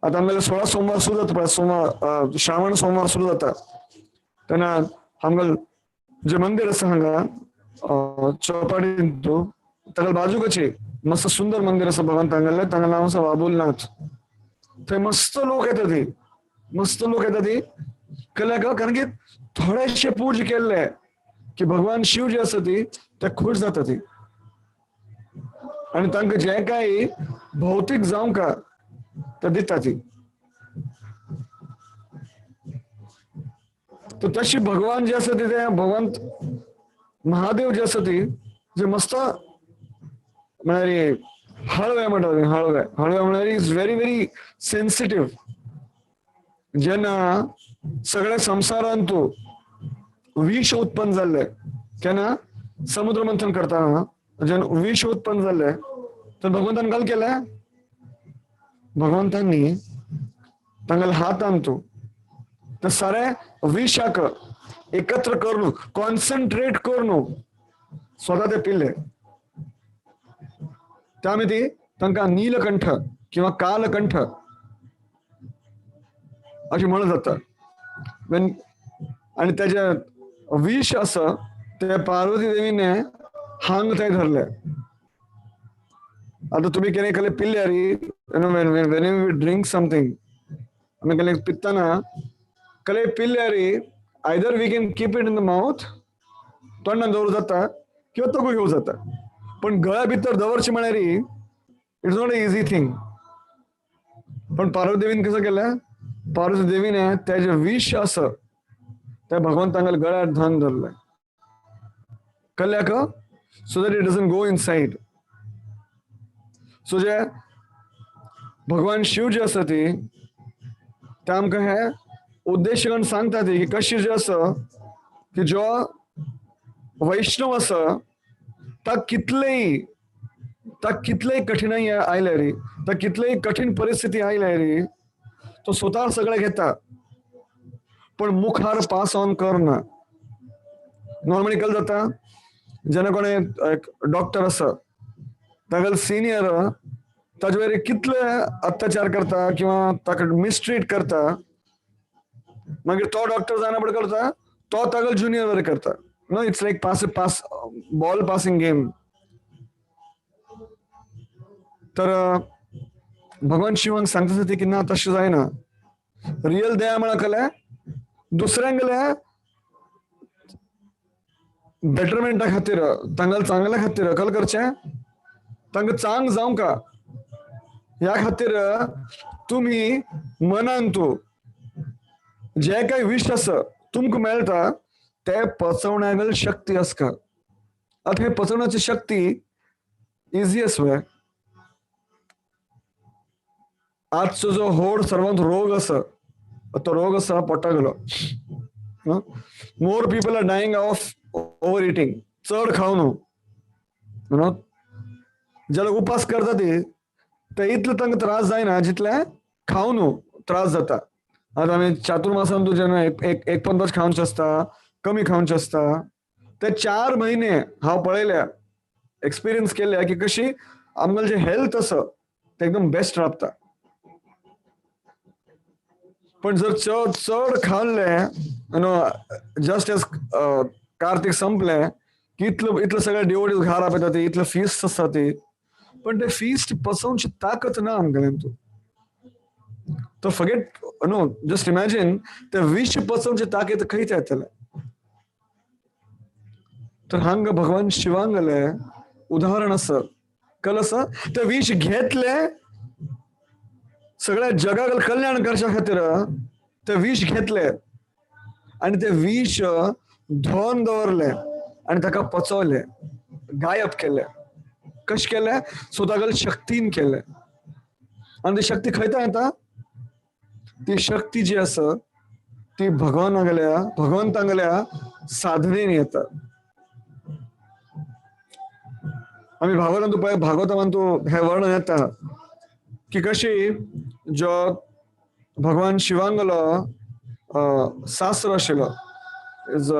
आता आमगेले 16 सोमवार सुरू जाता सोमवार श्रावण सोमवार सुरू जाता तेन्ना आमगेल जे मंदिर आसा हांगा चौपाटींतू ताका बाजूकचे मस्त सुंदर मंदिर आसा भगवान तांगेले तांगेले नाव आसा बाबुलनाथ. थंय मस्त लोक येता ती कल्याक कारण की थोडेशे पूज केले की भगवान शिव जे आसा ती ते खुश जाता ती आणि तांकां जे काही भौतिक जावंका ते दिता ती. तर तशी भगवान जे आसा ते भगवान महादेव जे आसा ती जे मस्त म्हळ्यार हळवे म्हणटा हळवे म्हळ्यार इज व्हेरी व्हेरी सेन्सिटिव्ह. जेन्ना सगळ्या संसारांतू विष उत्पन्न जाल्ले केन्ना समुद्र मंथन करताना जेन्ना विष उत्पन्न जालें तर भगवंतान काय केलें भगवंतांनी तांगेले हातान तू ते सारे विशाक एकत्र करून कॉन्सन्ट्रेट करून स्वतः ते पिल्ले त्यामध्ये तांकां नीलकंठ किंवा कालकंठ अशी म्हणत जाता आणि त्याचे विष असं ते पार्वती देवीने हांग थंय धरले आता तुम्ही केले कले पिल्ल्यारी when you drink something आम्ही कले पिताना कले पिल्ल्यारी either we can keep it in the mouth तोंडान दवर जाता किंवा तगू घेऊ जाता पण गळ्या भितर दवरची म्हणारी it's not a easy thing पण पार्वती देवीने कसं केलं पार्वती देवीने त्याचे विष असं त्या भगवंतांगेल्या गळ्यात धान धरलंय कळल्या का so that it doesn't go inside so जे भगवान शिव जे असं ती ते आमकां हे उद्देश करून सांगता ती की कशी जे असं की जो वैष्णव असं ताक कितलेही कठीणाई आयल्या रे ताक कितलेही कठीण परिस्थिती आयल्या रे तो स्वतः सगळं घेता पण मुखार पास ऑन करना नॉर्मली कल जाता जेन्ना कोणी एक डॉक्टर आसा तागेलो सिनियर ताजे वयर कितले अत्याचार करता किंवा ताका मिसट्रीट करता मागीर तो डॉक्टर जायना पड करता तो तागेलो ज्युनियर वयर करता no it's like pass ball passing game तर भगवान शिवांक सांगता की ना तशें जायना रियल दया म्हळ्यार कले दुसऱ्यांगेल्या बेटरमेंटा खातीर तांगेल्या चांगल्या खातीर कल करचें तांकां चांग जावंका ह्या खातीर तुम्ही मनान तू जे काही विश आसा तुमकां मेळटा ते पचवण्यागेली शक्ती आसका आता हे पचवण्याची शक्ती इजिएस्ट वे आजचो जो व्हड सर्वांत रोग आसा तो रोग आसा पोटागलो more people are dying of over eating चड खावन न्हू जे लोक उपास करता ते इतले तांकां त्रास जायना जितले खावन त्रास जाता आता आमी चातुर्मासान तू जेन्ना एक पंदच खावचे आसता कमी खावचे आसता ते 4 म्हयने हांव पळयल्या एक्सपिरियन्स केल्या की कशी आमगेलें जे हेल्थ आसा ते एकदम बेस्ट राबता पण जर चड खाल्ले जस्ट एज कार्तिक संपले की इतलं सगळ्या डिवोटीज घार आपयता ते इतले फीस्ट आसता ते पण ते फीस्ट पचोवची ताकद ना आमगेल्यान तू तो फॉरगेट नो जस्ट इमॅजिन ते विष पचोवची ताकद खंयच येतले तर हांगा भगवान शिवांगले उदाहरण आसा कल आसा ते विष घेतले सगळ्या जगाक कल्याण करच्या खातीर ते विष घेतले आणि ते विष धोन दवरले आणि ताका पचवले गायब केले कश केले स्वतागेले शक्तीन केले आणि ती शक्ती खंयता येता ती शक्ती जी आसा ती भगवंतांगेल्या साधनेन येता आम्ही भागवतान तू हे वर्णन येता की कशी जो भगवान शिवांगलो सासरो आशिल्लो इज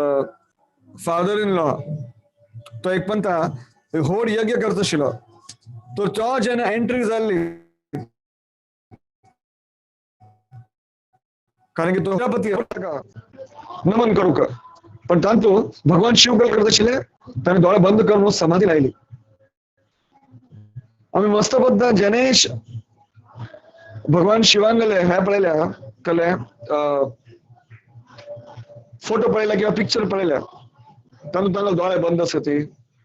फादर इन लॉ तो एक म्हणटा व्हड यज्ञ करता आशिल्लो तर तो जेन्ना एंट्री जाल्ली कारण की तो प्रजापती नमन करूंक पण तांतू भगवान शिव काय करता आशिल्ले ताणें दोळे बंद करून समाधी लायली आम्ही मस्त पद्दत जनेश भगवान शिवांगले हे पळयल्या कले फोटो पळयल्या किंवा पिक्चर पळयल्या तांतून दोळे बंद आसा ती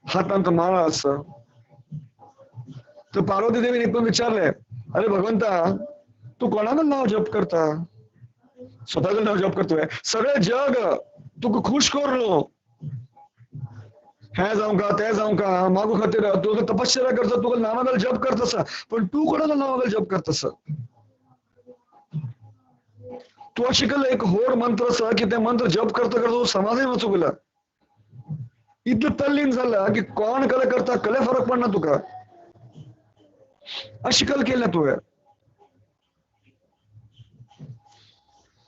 हातांत माळा आसा तर पार्वती देवीन एकूण विचारले अरे भगवंता तू कोणागेलें नांव जप करता स्वतागेलें नांव जप करता सगळे जग तुका खुश करलो हे जावंका ते जावंका मागू खातीर तुका तपश्चर्या करता तुका नावागेलें जप करता आसा पण तू कोणागेलें नावागेलें जप करता आसा तू अशी केलं एक होड मंत्र आसा की ते मंत्र जप करता करता समाधी वचूंक गेला इतलं तल्लीन झालं की कोण कले करता कले फरक पडना तुका अशी कल केल्या तुवें.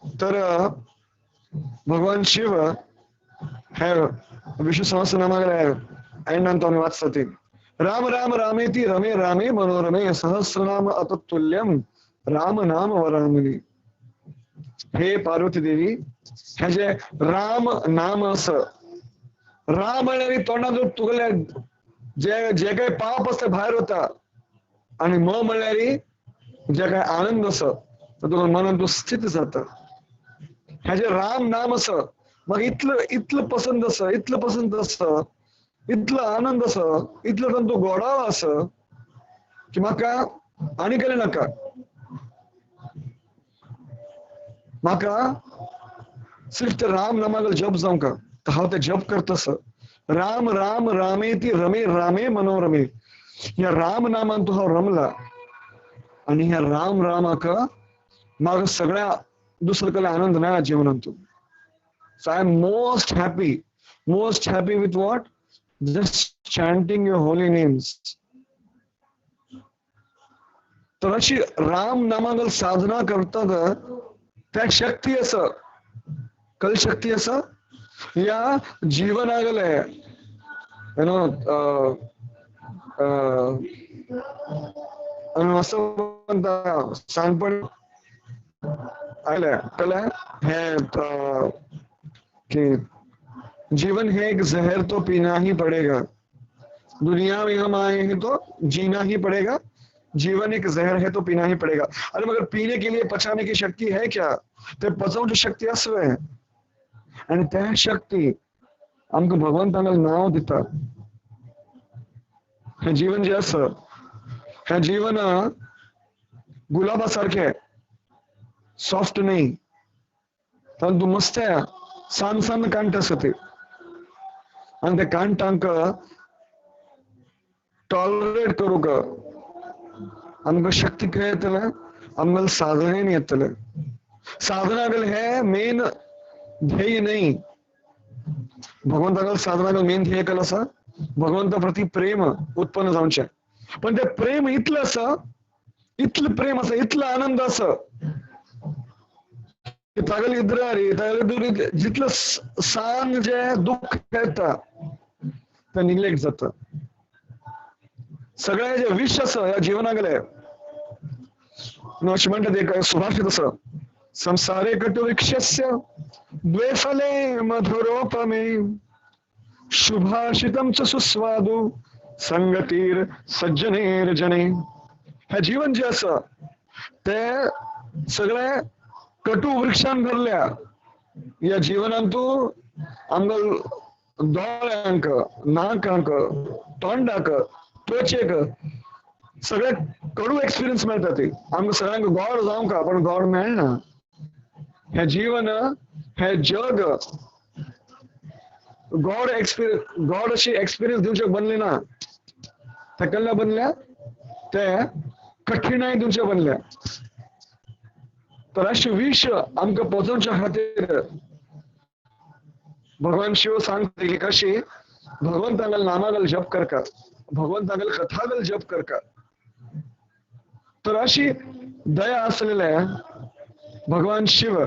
तर भगवान शिव हे विष्णू सहस्रनामागले ऐंड आम्ही वाचतात ते राम राम रामेती रमे रामे मनोरमे सहस्रनाम अतुल्यम राम नाम वरामनी. हे पार्वती देवी हे जे राम नाम असं राम म्हणणारी तोंडातून तुगल्या जे जे काही पाप असते बाहेर होता आणि म म्हणणारी जे काही आनंद असं तुला मनात स्थित जात. हे जे राम नाम असं मग इतलं पसंत असं इतलं पसंत असं इतलं आनंद असं इतलं तंतू गोडावा असं की म्हाका आणि केले नाका. म्हाका सिर्फ ते राम नामागल जप जावंका तर हांव ते जप करतस. राम राम रामेती रमे रामे मनोरमे. या राम नामान तो हांव रमला आणि ह्या राम रामाका म्हाका सगळ्या दुसरं कले आनंद मेळ्ळा जीवनांतून. So I am most happy with what? Just chanting your holy names. तर अशी राम नामागल साधना करतात त्या शक्ती असं कल शक्ती असं या जीवनागले असं म्हणता सांगपण आलं कल है कि जीवन है एक जहर तो पीना ही पड़ेगा. दुनिया में हम आए हैं तो जीना ही पड़ेगा. जीवन एक जहर है तो पीना ही पड़ेगा. अरे मगर पीने के लिए पचाने की शक्ती है क्या? ते पचवण्याची शक्ती असवे आणि त्या शक्ती आमक भगवंताला नाव दिता. हे जीवन जे असं हे जीवन गुलाबासारखे सॉफ्ट नाही परंतु मस्त आहे. सान सान कांट असते आणि त्या कांटांक टॉलरेट करू का आमक शक्ती काय येतले आम्हाला साधने येतले. साधनागल हे मेन ध्येय नाही. भगवंतागल साधनागल मेन ध्येय कल असा भगवंता प्रति प्रेम उत्पन्न जाऊनचे. पण ते प्रेम इतलं असं इतलं प्रेम असं इतलं आनंद असं तागल इद्रारी तागल दुरी जितलं सांग जे दुःख येतं ते निग्लेक्ट जात. सगळ्या जे विष असं या जीवनागले अशी म्हणतात एक सुभाषित असं संसारे कटुवृक्षस्य द्वेफले मधुरोपमे शुभाषितम च सुस्वादु संगतीर सज्जनेर जने. हे जीवन जे असं ते सगळे कटू वृक्षान भरल्या या जीवनांतू आमगल दोळ्यांक नाकांक तोंडाक त्वचेक सगळे कडू एक्सपिरियन्स मिळतात. ते आमक सगळ्यांक गोड जावंका पण गोड मेळना. हे जीवन हे जग गोड अशी एक्सपिरियन्स दिवचे बनले ना ते कल्ल्या बनल्या ते कठीणाई दिवचे बनल्या. तर अशी विष आमक पोचवच्या खातीर भगवान शिव सांगते की कशी भगवंतागल नामागल जप करका भगवंतागल कथागल जप करका. तर अशी दया असलेले भगवान शिव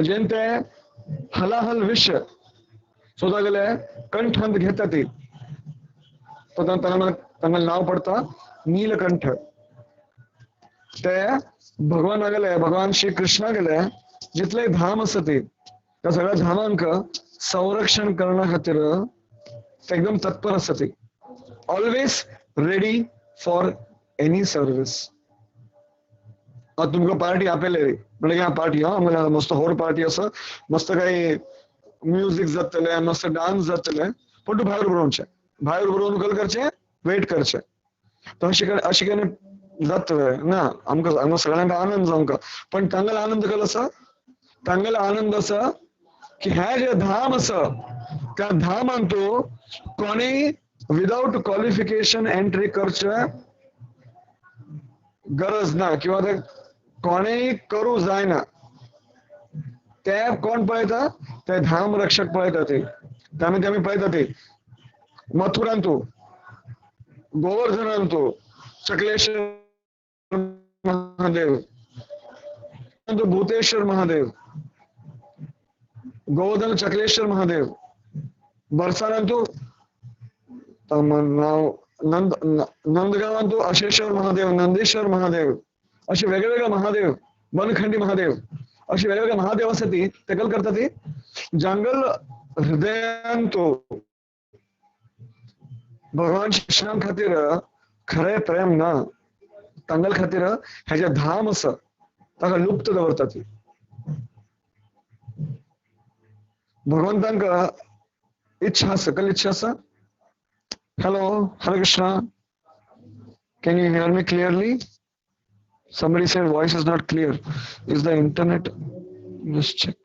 जेंते हलाहल विष स्वतःगले कंठांत घेतात तांगल नाव पडता नीलकंठ. ते भगवान गेले भगवान श्री कृष्णा गेले जितले धाम असते त्या सगळ्या धामांक संरक्षण करण्या खातीर ते एकदम तत्पर असते. Always ready for any service. तुमका पार्टी आपेले रे म्हणजे ह्या पार्टी हा मस्त होर पार्टी असं मस्त काही म्युझिक जातले मस्त डान्स जातले पण तू भायर उबरोवचे भायर उबरोवन कल करचे वेट करचे. तर अशी काही जातले ना आमकां सगळ्यांक आनंद जावंका. पण तांगल आनंद कल असा तांगल आनंद असा की ह्या जे धाम असा त्या धामान तो कोणी विदाउट क्वालिफिकेशन एंट्री करचे गरज ना किंवा ते कोणेही करू जायना. ते कोण पळयता ते धाम रक्षक पळयता. ते त्यामध्ये आम्ही पळयता ते मथुरांतो, गोवर्धनांतो, चक्लेश्वर महादेव, भूतेश्वर महादेव, गोवर्धन चक्लेश्वर महादेव, बरसानंतू नंदगावांतू अशेश्वर महादेव, नंदेश्वर महादेव, असे वेगवेगळे महादेव, बनखंडी महादेव, असे वेगवेगळे महादेव असतात ते कल करतात ती जंगल हृदयांतो भगवान कृष्णां खातीर खरे प्रेम ना तांगल खातीर ह्याच्या धाम आसा ताका लुप्त दवरता ती भगवंतांका इच्छा आसा कल इच्छा आसा. Hello, Hare Krishna. Can you hear me clearly? Somebody said voice is not clear. Is the internet? Just check.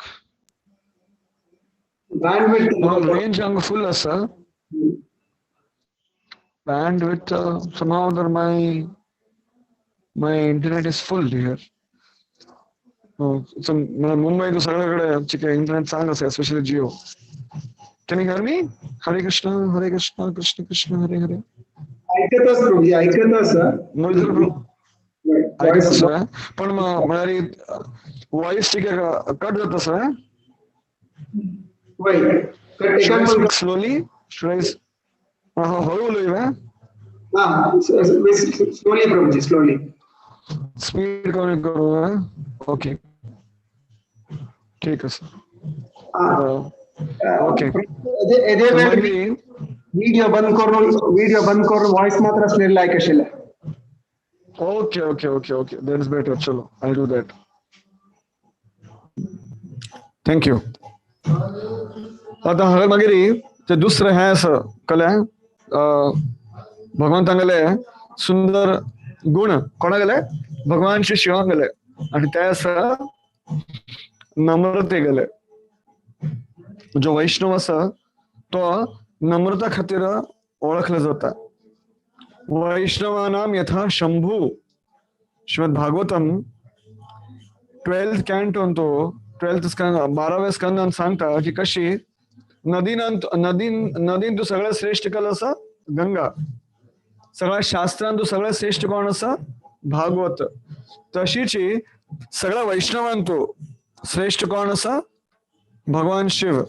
Bandwidth. Range ang full asa. Bandwidth somehow my internet is full here. So Mumbai to सगळ्याकडे internet चांगलं आहे, especially Jio. Can you hear me? Hare Krishna, Krishna Krishna, Hare Hare. ऐकतच प्रभूजी ऐकतच ऐकत असं पण म्हणाली व्हॉइस ठीक आहे कट जात असं स्लोली हळू बोलू स्लोली प्रभूजी स्लोली स्पीड कमी करू ओके ठीक आहे सर ओके व्हिडिओ बंद करून व्हॉइस मात्र असलेला आहे कशाला okay okay okay okay that is better चलो I'll do that thank you. आता हांगा मागीर ते दुसरं हे असं कळ्ळें भगवंतांगेले सुंदर गुण कोणा गेले भगवान श्री शिवांक गेले आणि ते आसा नम्रते गेले जो वैष्णव आसा तो नम्रता खातीर ओळखला जाता. वैष्णवानाम यथा शंभू श्रीमद भागवतम 12th कॅन्टोन तो 12th स्कंद 12व्या स्कंदान सांगता की कशी नदीन तू सगळ्यात श्रेष्ठ कल असा गंगा सगळ्या शास्त्रांत तू सगळ्यात श्रेष्ठ कोण असा भागवत तशीच सगळ्या वैष्णवांत तू श्रेष्ठ कोण असा भगवान शिव.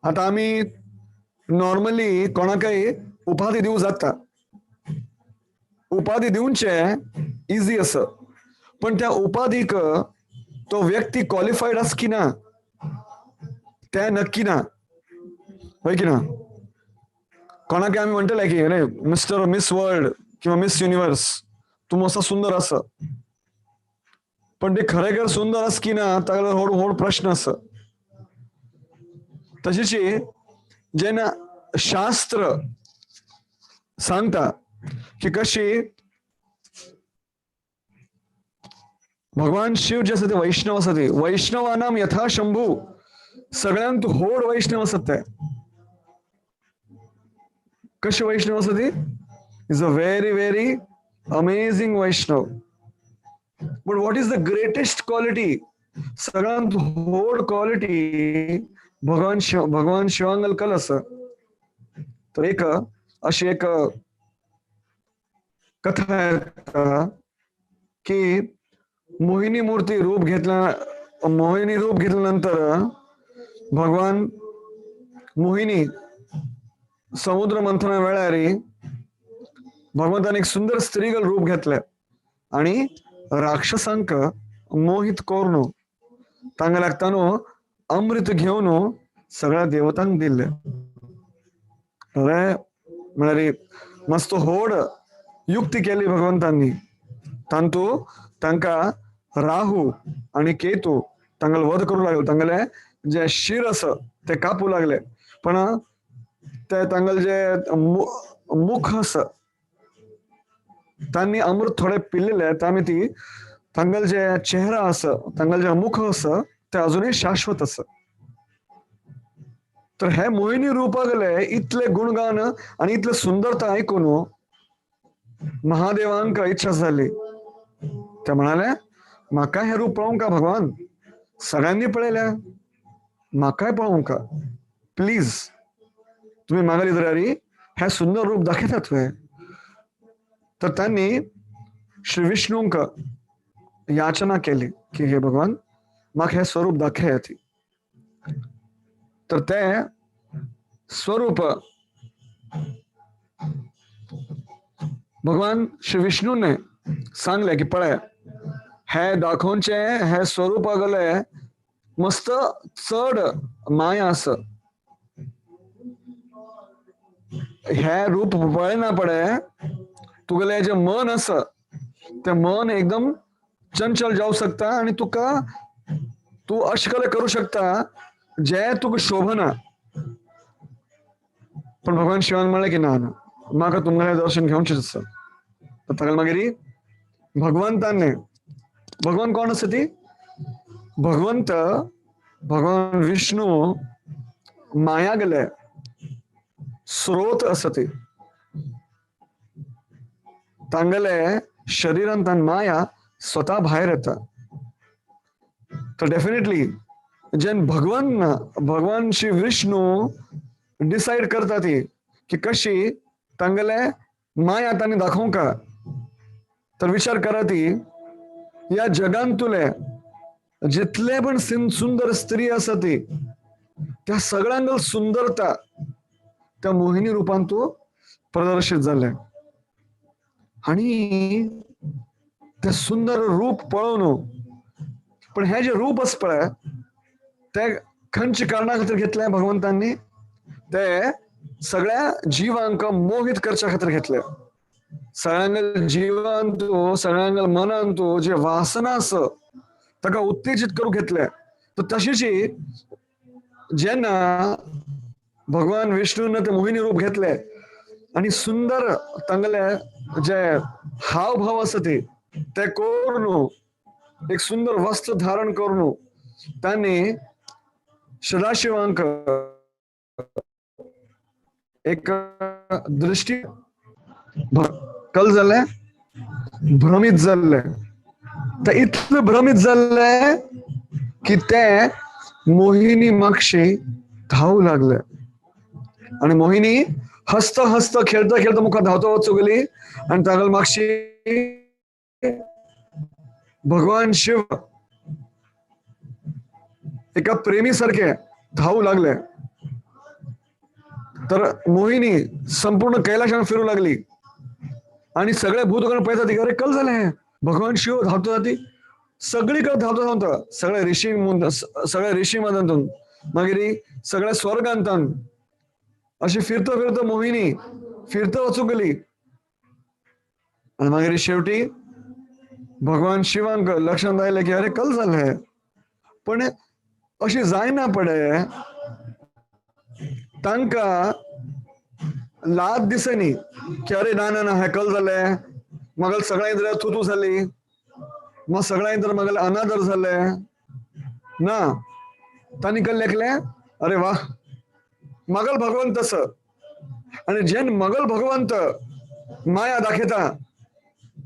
आता आम्ही नॉर्मली कोणाकय उपाधी दिवू जाता उपाधी दिवचे इझी असं पण त्या उपाधीक तो व्यक्ती क्वालिफाईड अस की ना त्या नक्की ना होय की ना कोणाक आम्ही म्हणतले की अरे मिस्टर मिस वर्ल्ड किंवा मिस युनिवर्स तू असं सुंदर अस पण ते खरेखर सुंदर अस की ना ताका व्हड प्रश्न अस. तशीच जेन्ना शास्त्र सांगता की कशी भगवान शिव जे आसा ते वैष्णव आसा ते वैष्णवानाम यथा शंभू सगळ्यांत व्हड वैष्णव आसात ते कशे वैष्णव आसा ती is a very very amazing Vaishnav. But what is the greatest quality सगळ्यांत व्हड क्वालिटी भगवान शिवांगल कल आसा. तर एक अशी एक कथा आहे की मोहिनी रूप घेतल्यानंतर भगवान मोहिनी समुद्र मंथना वेळार भगवंतान एक सुंदर स्त्रीगल रूप घेतले आणि राक्षसांक मोहित करून तांगे लागतानो अमृत घेऊन सगळ्या देवतांक दिले. म्हळ्यार मस्त होड युक्ती केली भगवंतांनी तांतू तांका राहू आणि केतू तांगल वध करू लागले तांगले जे शिर अस ते कापू लागले पण ते तांगल जे मुख अस त्यांनी अमृत थोडे पिल्लेले त्यामुळे ती तांगल जे चेहरा अस तांगल जे मुख अस ते अजूनही शाश्वत अस. तर हे मोहिनी रूपागले इतले गुणगान आणि इतले सुंदरता ऐकून महादेवांक इच्छा झाली. त्या म्हणाल्या म्हाका हे रूप पळोवंक का भगवान सगळ्यांनी पळयल्या म्हाकाय पळोवंक प्लीज तुम्ही मागाली तरी हे सुंदर रूप दाखवतात तुवे. तर त्यांनी श्री विष्णूंक याचना केली की हे भगवान म्हाका हे स्वरूप दाखयाती. तर ते स्वरूप भगवान श्री विष्णूने सांगले की पळय हे दाखोवचे हे स्वरूप गले मस्त चड माया आस. हे रूप पळयना पडे तुगेले जे मन आस ते मन एकदम चंचल जाऊ शकता आणि तुका तू अशकले करू शकता जे तुका शोभना. पण भगवान शिवान म्हणले की ना म्हाका तुमगेलें दर्शन घेवचें आसा. ताका मागीर भगवंताने भगवान कोण आसा ती भगवंत भगवान विष्णू माया गेले स्रोत आसा ती. तांगेले शरीरांतल्यान माया स्वता भायर येता. तर डेफिनेटली जेन भगवान श्री विष्णू डिसाइड करता ती की कशी तांगेले माया तांणी दाखोवंका. तर विचार करा ती या जगांतुले जितले पण सुंदर स्त्री आसा ती त्या सगळ्यांगल सुंदरता त्या मोहिनी रूपान तू प्रदर्शित झाले. आणि ते सुंदर रूप पळोवन पण हे जे रूप आस पळय ते खंयच्या कारणां खातीर घेतले भगवंतांनी ते सगळ्या जीवांक मोहित करच्या खातीर घेतले. सगळ्यांगल जीवन तू सगळ्यांगल मनान तू जे वासना आस ताका उत्तेजित करूंक घेतले. तर तशीची जेन्ना भगवान विष्णून ते मोहिनी रूप घेतले आणि सुंदर तांगले जे हावभाव आसा ते करून एक सुंदर वस्त्र धारण करून त्यांनी सदाशिवांक एक दृष्टी कल जाले भ्रमित जाल्ले. ते इतले भ्रमित जाल्ले की ते मोहिनी मागशी धावू लागले. आणि मोहिनी हसता हसता खेळता खेळता मुखार धावता वचूंक गेली आणि तागेल मागशी भगवान शिव एका प्रेमी सारखे धावू लागले. तर मोहिनी संपूर्ण कैलाशान फिरू लागली आणि सगळे भूतगण पळयता ती अरे कल झाले भगवान शिव धावता जाती सगळीकडे धावता धावता सगळे ऋषी मदांतून मागीर सगळ्या स्वर्गांतन अशी फिरता फिरता मोहिनी फिरता वचूंक गेली. आणि मागीर शेवटी भगवान शिवांक लक्षांत आयले की अरे कल झाले पण अशी जायना पडे तांका लाज दिसनी की अरे ना ना ना हे कल झाले मगल सगळ्या इतर थुतू झाली मग सगळ्या इतर मगल अनादर झाले ना. तांणी कल लेखले अरे वा मगल भगवंत तस आणि जेन मगल भगवंत माया दाखयता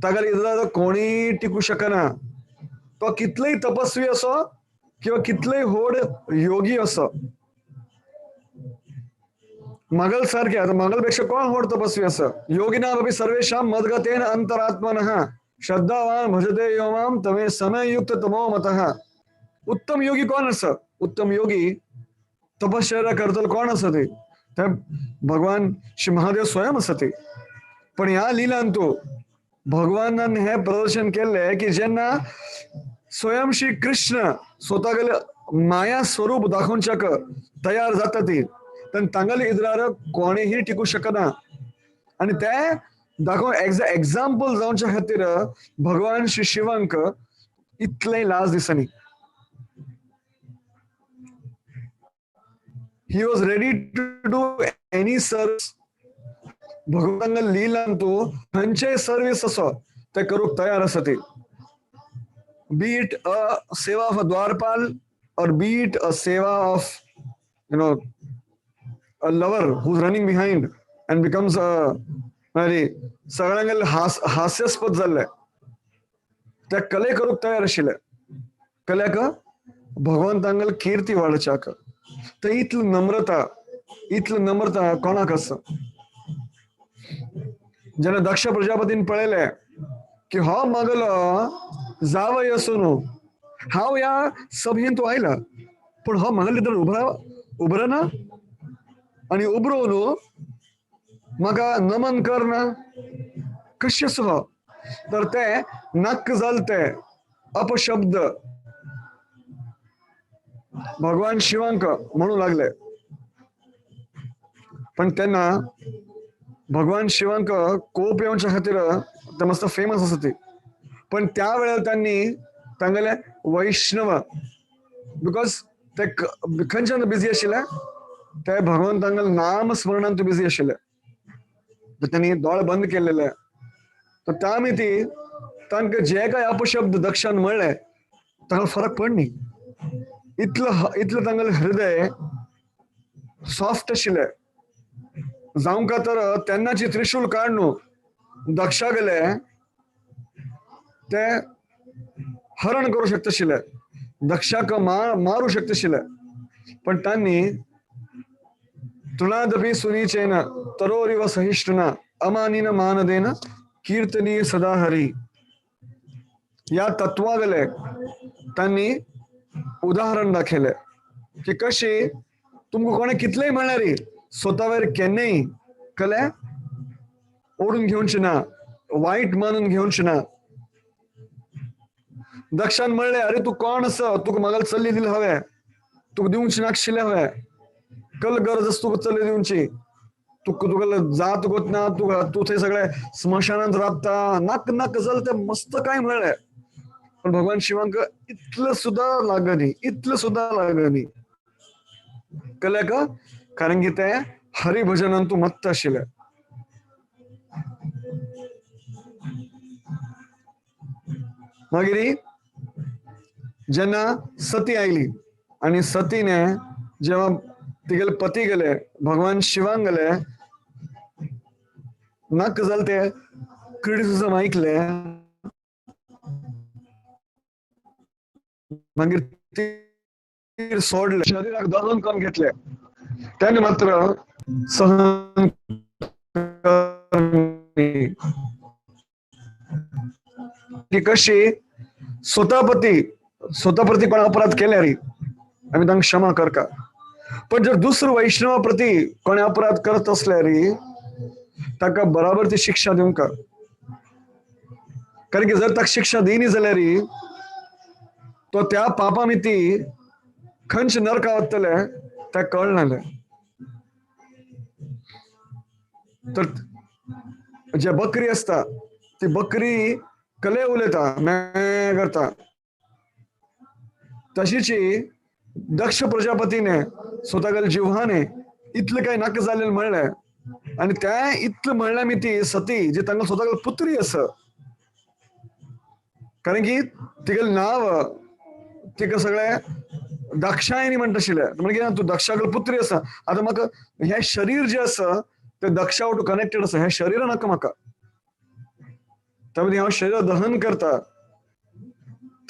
तागेले इतर कोणी टिकू शकना. तो कितलेय तपस्वी असो किंवा कितलेय व्हड योगी असो. मगल सारखे आता मगल पेक्षा कोण व्हड तपस्वी असो. योगिनामपि सर्वेषां मद्गतेन अंतरात्मनः श्रद्धावान भजते यो मां तमे समयुक्त तमो मतः. उत्तम योगी कोण असो. उत्तम योगी तपश्चर्या करतल कोण असो ते भगवान श्री महादेव स्वयं असते. पण ह्या लिलान तो भगवानान हे प्रदर्शन केले की जेन्ना स्वयं श्री कृष्ण स्वतः माया स्वरूप दाखोवच्याक तयार जाता ती तर तांगेले इतरार कोणीही टिकू शकना. आणि ते दाखोव एक्झाम्पल जावच्या खातीर भगवान श्री शिवांक इतले लाज दिसनी. He was ready to do any service. भगवान लीलान तू खंयचेय सर्विस असो ते करूक तयार असते. Be it a seva of a Dwarpal or be it a seva of a lover who's running behind and becomes a सगळ्यांगेले हास्यास्पद जाल्ले त्या कले करूक तयार आशिल्ले. कल्याक भगवंतांगेल कीर्ती वाडच्याक. तर इतली नम्रता इतलं नम्रता कोणाक आसा. जेन्ना दक्ष प्रजापतीन पळयलें की हो मागलो जावय असून हांव ह्या सभेन तूं आयला पण हो म्हागेले भितर उबरना आनी उबरोवन म्हाका नमन करना कशें असो. तर ते नक्क जालते अपशब्द भगवान शिवांक म्हणू लागले. पण तेन्ना भगवान शिवांक कोप येवच्या खातीर ते मस्त फेमस आसा ती. पण त्या वेळेर त्यांनी तांगेले वैष्णव बिकॉज ते खंयच्यान बिजी आशिल्ले ते भगवंतांगेले नाम स्मरणांत बिजी आशिल्ले. त्यांनी दोळे बंद केलेले. तर त्या मिती तांकां जे काय अपशब्द दक्षान म्हणले तांकां फरक पडनी. इतलं तांगेले हृदय सॉफ्ट आशिल्ले. जावंका तर तेन्नाची त्रिशूल काडून दक्षा गेले ते हरण करू शकता आशिल्ले, दक्षाक मारू शकता आशिल्ले. पण तांणी तृणादपि सुनीचेन तरोरिव सहिष्णुना अमानिन मानदेन कीर्तनीय सदा हरी या तत्वागले तांणी उदाहरण दाखयले की कशी तुमकां कोणे कितलेय म्हणल्यार स्वता वयर केन्नाय कले ओढून घेवचे ना, वाईट मानून घेवचे ना. दक्षान म्हणले अरे तू कोण आसा, तुका म्हागेले चल्ली दिले हवे, तुका दिवचे नाशिल्ले हवे, कल गरज आसा तुका चल्ली दिवची, तुका जात गोतना तू थंय सगळे स्मशानांत राबता नाक नाक जाल ते मस्त काय म्हणले. पण भगवान शिवांक इतलं सुद्धा लागनी कळ्ळें का. कारण की ते हरिभजनांत तू मत्त आशिल्ले. मागीर जेन्ना सती आयली आणि सतीने जेव्हा तिगेले पती गेले भगवान शिवांक गेले नाक जाल ते क्रिटिसिझम ऐकले. मागीर तीर सोडले, शरीराक दहन करून घेतले. त्याने मात्र सहन की कशी स्वतःप्रती कोण अपराध केले रे आम्ही तांकां क्षमा करता. पण जर दुसरं वैष्णवा प्रती कोणी अपराध करत असले रे ताका बराबर ती शिक्षा दिवंक. कारण की जर ताका शिक्षा दिनी जाल्यार तो त्या पापा मिती खंयच नरका वतले ते कळनाले. तर जे बकरी असता ती बकरी कले उलयता मैं करता तशीच दक्ष प्रजापतीने स्वतागेल्या जिव्हाने इतले काही नाक जालेले म्हणले आणि त्या इतलं म्हणल्या मिती सती जी तांकां स्वतागेली पुत्री आसा. कारण की तिगेलें नाव तिका सगळे दक्षायनी म्हणटा आशिल्ले. म्हणजे तू दक्षागेली पुत्री आसा. आता म्हाका हे शरीर जे आसा ते दक्षा वांगडा कनेक्टेड आसा. हे शरीर नाका म्हाका. त्यामध्ये हांव शरीर दहन करता.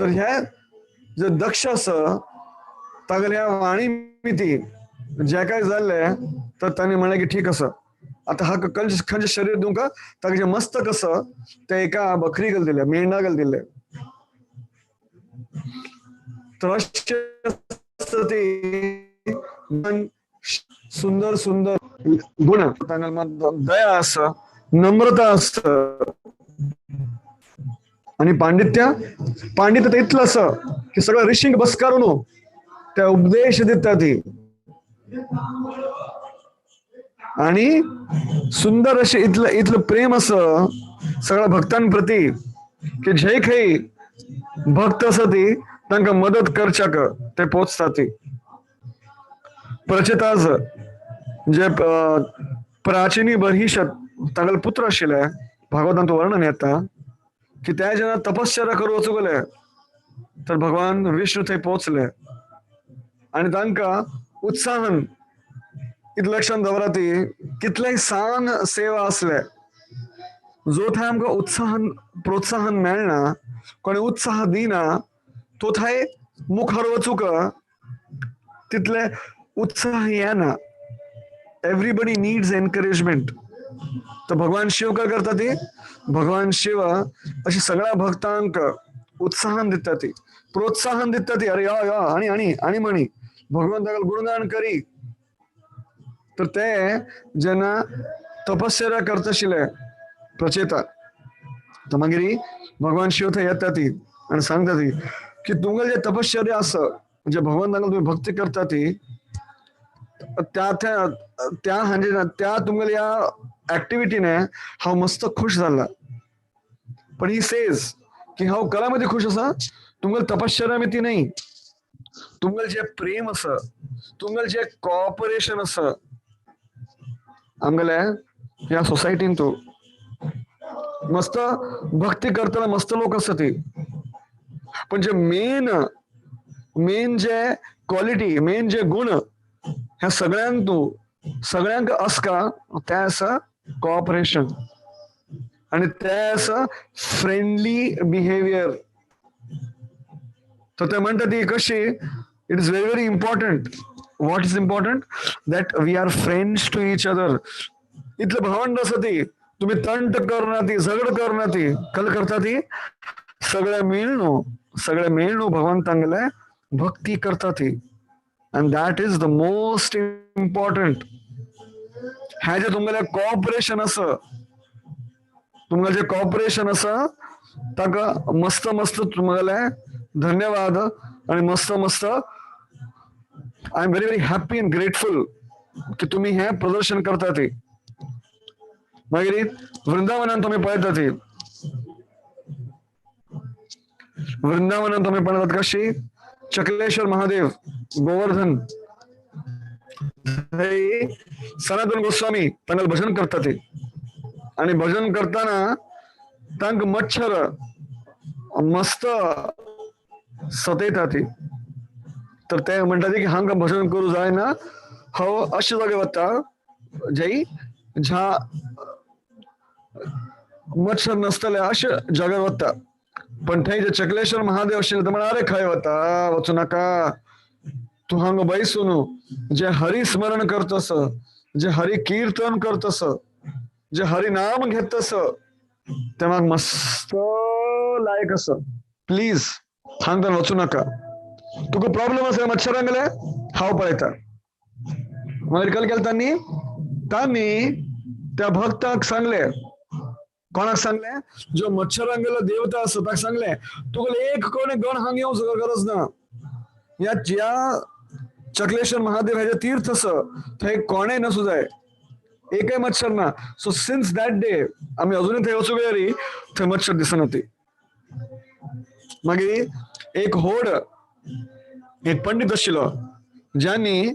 तर हे जे दक्ष आसा तागेल्या वाणी मिती जे काय जाल्ले तर तांणी म्हणलें की ठीक आसा आता हा खंयचे शरीर दिवंक. ताका जे मस्तक आसा ते एका बकरीक दिले, मेंढाक दिले. तर सुंदर सुंदर गुण दया आसा, नम्रता आसा आणि पांडित्य इतलं आसा की सगळं ऋषींक बसकारून ते उपदेश दितात ती. आणि सुंदर असे इतलं प्रेम असं सगळ्या भक्तांप्रती की जे काही भक्त आसा ती तांकां मदत करच्याक ते पोचता ती. प्रचिताज जे प्राचिनी बर्हिषत तागेले पुत्र आशिल्ले भागवतांत वर्णन येता की ते जेन्ना तपश्चर्या करूं वचूं गेले तर भगवान विष्णू थंय पोचले आणि तांकां उत्साहान इतलें लक्षांत दवरा ती कितलेय सान सेवा असले जो थंय आमकां उत्साहान प्रोत्साहन मेळना कोणी उत्साह दिना तो थंय मुखार वचूंक तितले उत्साह येना. Everybody needs encouragement. तर भगवान शिव काय करतात ते, भगवान शिव अशी सगळ्या भक्तांक उत्साहन देतात ते, प्रोत्साहन देतात ते. अरे या या आणि आणि आणि म्हणी भगवंताला गुणगान करी. तर ते ज्यांना तपश्चर्या करता शिले प्रचेता, तर मागीर भगवान शिव थंय येता ती आणि सांगता ती की तुमगेल जे तपश्चर्या असं म्हणजे भगवंताला तुम्ही भक्ती करता ती त्या त्या त्या म्हणजे त्या तुमगेल या ऍक्टिव्हिटीने हांव मस्त खुश झाला. पण ही सेज की हांव कलामध्ये खुश असा, तुमगेल तपश्चर्या ती नाही. तुमगेल जे प्रेम असं, तुमगेल जे कॉपरेशन असं आमगेल्या ह्या सोसायटीन तू मस्त भक्ती करताना मस्त लोक असत ती. पण जे मेन जे क्वालिटी, मेन जे गुण ह्या सगळ्यांक असका त्या असं कॉपरेशन आणि त्या असं फ्रेंडली बिहेवियर. तर ते म्हणतात ती कशी, it is very very important. What is important, that we are friends to each other. इथलं भावंड असं ती तुम्ही तंट करणार ती झगड करणार ती कल करता ती सगळे मिळणू भगवंतांगले भक्ती करता ती. And that is the most important. ह्या जे तुमगेले कॉपरेशन असं, तुमगेले जे कॉपरेशन असं ताका मस्त मस्त तुमगेले धन्यवाद आणि मस्त मस्त I am very very happy and grateful की तुम्ही हे प्रदर्शन करता ते. मागीर वृंदावनात तुम्ही पळयता ती, वृंदावनात तुम्ही पळयतात कशी चक्लेश्वर महादेव गोवर्धन सनातन गोस्वामी तांगेल भजन करता ते. आणि भजन करताना तांक मच्छर मस्त सतयता ती. तर ते म्हणतात की हांगा भजन करू जाय ना, हो अशे जागे वता जय ज्या मच्छर नसतले अशे जाग्यार वता. पण थंय जे चक्लेश्वर महादेव आशिल्ले ते म्हणा अरे खंय वता वचू नाका, तू हांगा बैसू न्हू. जे हरी स्मरण करतस, जे हरी कीर्तन करतस, जे हरी नाम घेतस ते म्हाका मस्त लायक अस. प्लीज हांगा वचू नाका. तुका प्रॉब्लेम असेल मच्छरांगले हांव पळयता. मागीर कल केलें तांणी त्या भक्ताक सांगले, कोणाक सांगले, जो मच्छरांगेलो देवता असो ताका सांगले तुका एक कोणी गण हांगा येवंक सुद्धा गरज ना. या ज्या चक्लेश्वर महादेव हेजे तीर्थ अस थंय कोणेय नसू जाय, एकय मच्छर ना. सो सिन्स दॅट डे आम्ही अजूनही थंय वचूंक गेल्यारी थंय मच्छर दिसना ती. मागीर एक होड एक पंडित आशिल्लो ज्यांनी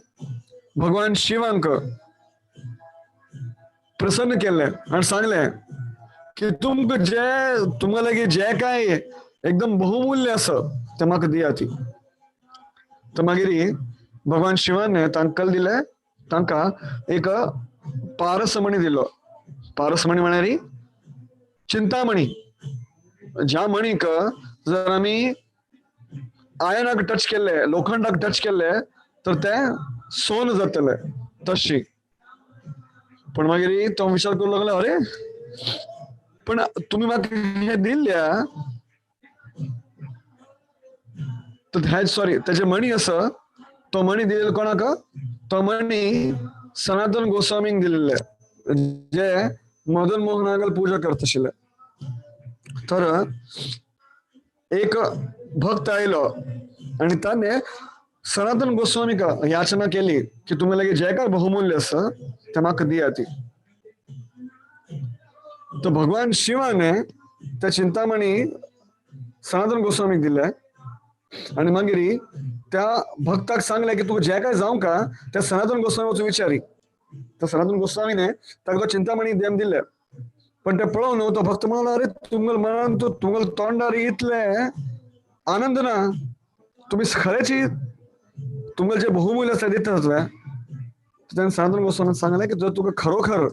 भगवान शिवांक प्रसन्न केले आणि सांगले की तुमकां लागीं जे काय एकदम बहुमूल्य असं ते म्हाका दिया ती. तर मागीर भगवान शिवान तांकां दिले, तांकां एक पारसमणी दिलो. पारसमणी म्हळ्यार चिंतामणी. ज्या मणीक जर आमी आयनाक टच केले, लोखंडाक टच केले तर ते सोन जातले तशी. पण मागीर तो विचार करू लागलो अरे पण तुम्ही म्हाका हे दिल्ल्या तर सॉरी त्याचे मणी असं, तो मणी दिलेलो कोणाक, तो मणी सनातन गोस्वामीक दिलेले जे मदन मोहनागल पूजा करता आशिल्ले. तर एक भक्त आयलो आणि त्याने सनातन गोस्वामीक याचना केली की तुम्ही लगे जे काय बहुमूल्य असं ते म्हाका दिया ती. तर भगवान शिवाने त्या चिंतामणी सनातन गोस्वामीक दिले आणि मागीर त्या भक्ताक सांगले की तुका जे काय जावं का त्या सनातन गोस्वामी वचून विचारी. तर सनातन गोस्वामीने ताका चिंतामणी देम दिले. पण ते पळोवन तो भक्त म्हणलो अरे तुमगेल मनान तुमगेल तोंडार इतले आनंद ना, तुम्ही खरेची तुमगेल जे बहुमूल्य आसा दितात. त्याने सनातन गोस्वामी सांगले की जर तुका खरोखर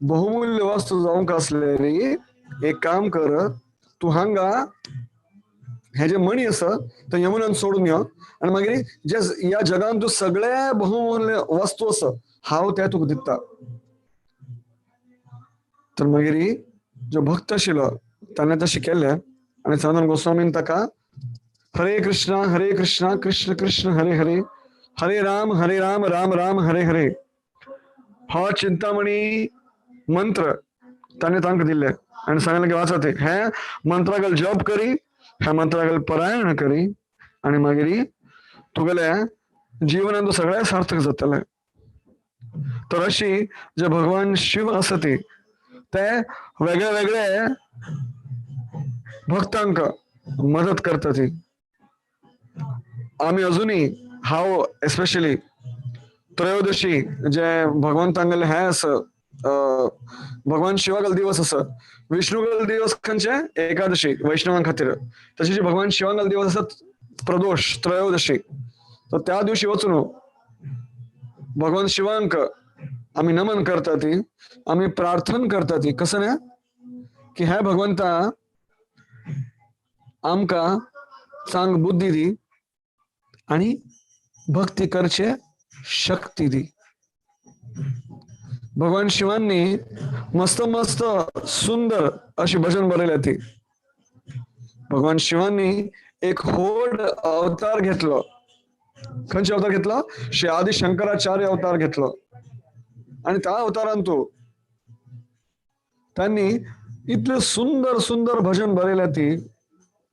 बहुमूल्य वस्तू जावंक असलेली एक काम कर, तू हांगा हे जे मणी आसा ते यमुनान सोडून यो आणि मागीर जे या जगान तू सगळे बहुमूल्य वस्तू आसा हाव त्या तुका दिता. तर मागीर जो भक्त आशिल्लो ताणें तशें केलें आनी सनातन गोस्वामीन ताका हरे कृष्णा कृष्ण कृष्ण हरे हरे हरे राम राम राम हरे हरे हो चिंतामणी मंत्र ताणें तांकां दिले आनी सांगलें की वाचा ते हे मंत्रागल जप करी, ह्या मंत्रागल पारायण करी आनी मागीर तुगेले जिवनान सगळें सार्थक जातलें. तर अशी जे भगवान शिव आसा ती ते वेगळे वेगळे भक्तांक मदत करता. ती आमी अजूनही हांव एस्पेशली त्रयोदशी जे भगवंतांगेले हे आसा भगवान शिवागल दिवस आसा, विष्णुगल दिवस खंयचे एकादशी वैष्णवां खातीर, तशें जे भगवान शिवागल दिवस आसा प्रदोष त्रयोदशी, तर त्या दिवशी वचून भगवान शिवांक आमी नमन करता. ती आमी प्रार्थना करता. ती कसं ना की हे भगवंता आमकां चांग बुद्धी दी आणि भक्ती करचे शक्ती दी. भगवान शिवांनी मस्त मस्त सुंदर अशी भजन बरयल्या. ती भगवान शिवांनी एक होड अवतार घेतलो. खंयचे अवतार घेतलो? श्री आदि शंकराचार्य अवतार घेतलो आणि त्या अवतारांतू त्यांनी इतले सुंदर सुंदर भजन बरयल्या. ती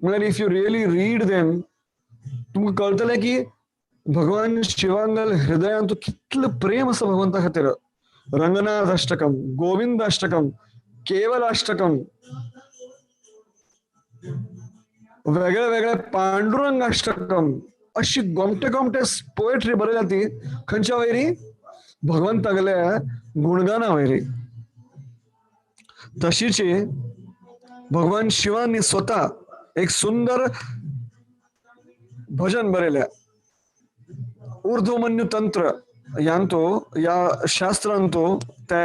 म्हळ्यार if you really read them तुमकां कळटलें की भगवान शिवांगल हृदयांतू कितलं प्रेम आसा भगवंता खातीर. रंगनाथ अष्टकम, गोविंद अष्टकम, केवल अष्टकम, वेगळे वेगळे पांडुरंग अष्टकम, अशी गोमटे गोमटे पोएट्री बरयल्या. ती खंयच्या वयरी? भगवंतागले गुणगाना वयरी. तशीच भगवान शिवांनी स्वतः एक सुंदर भजन बरयल्या. ऊर्ध्वमन्यू तंत्र यांतू या शास्त्रांतू ते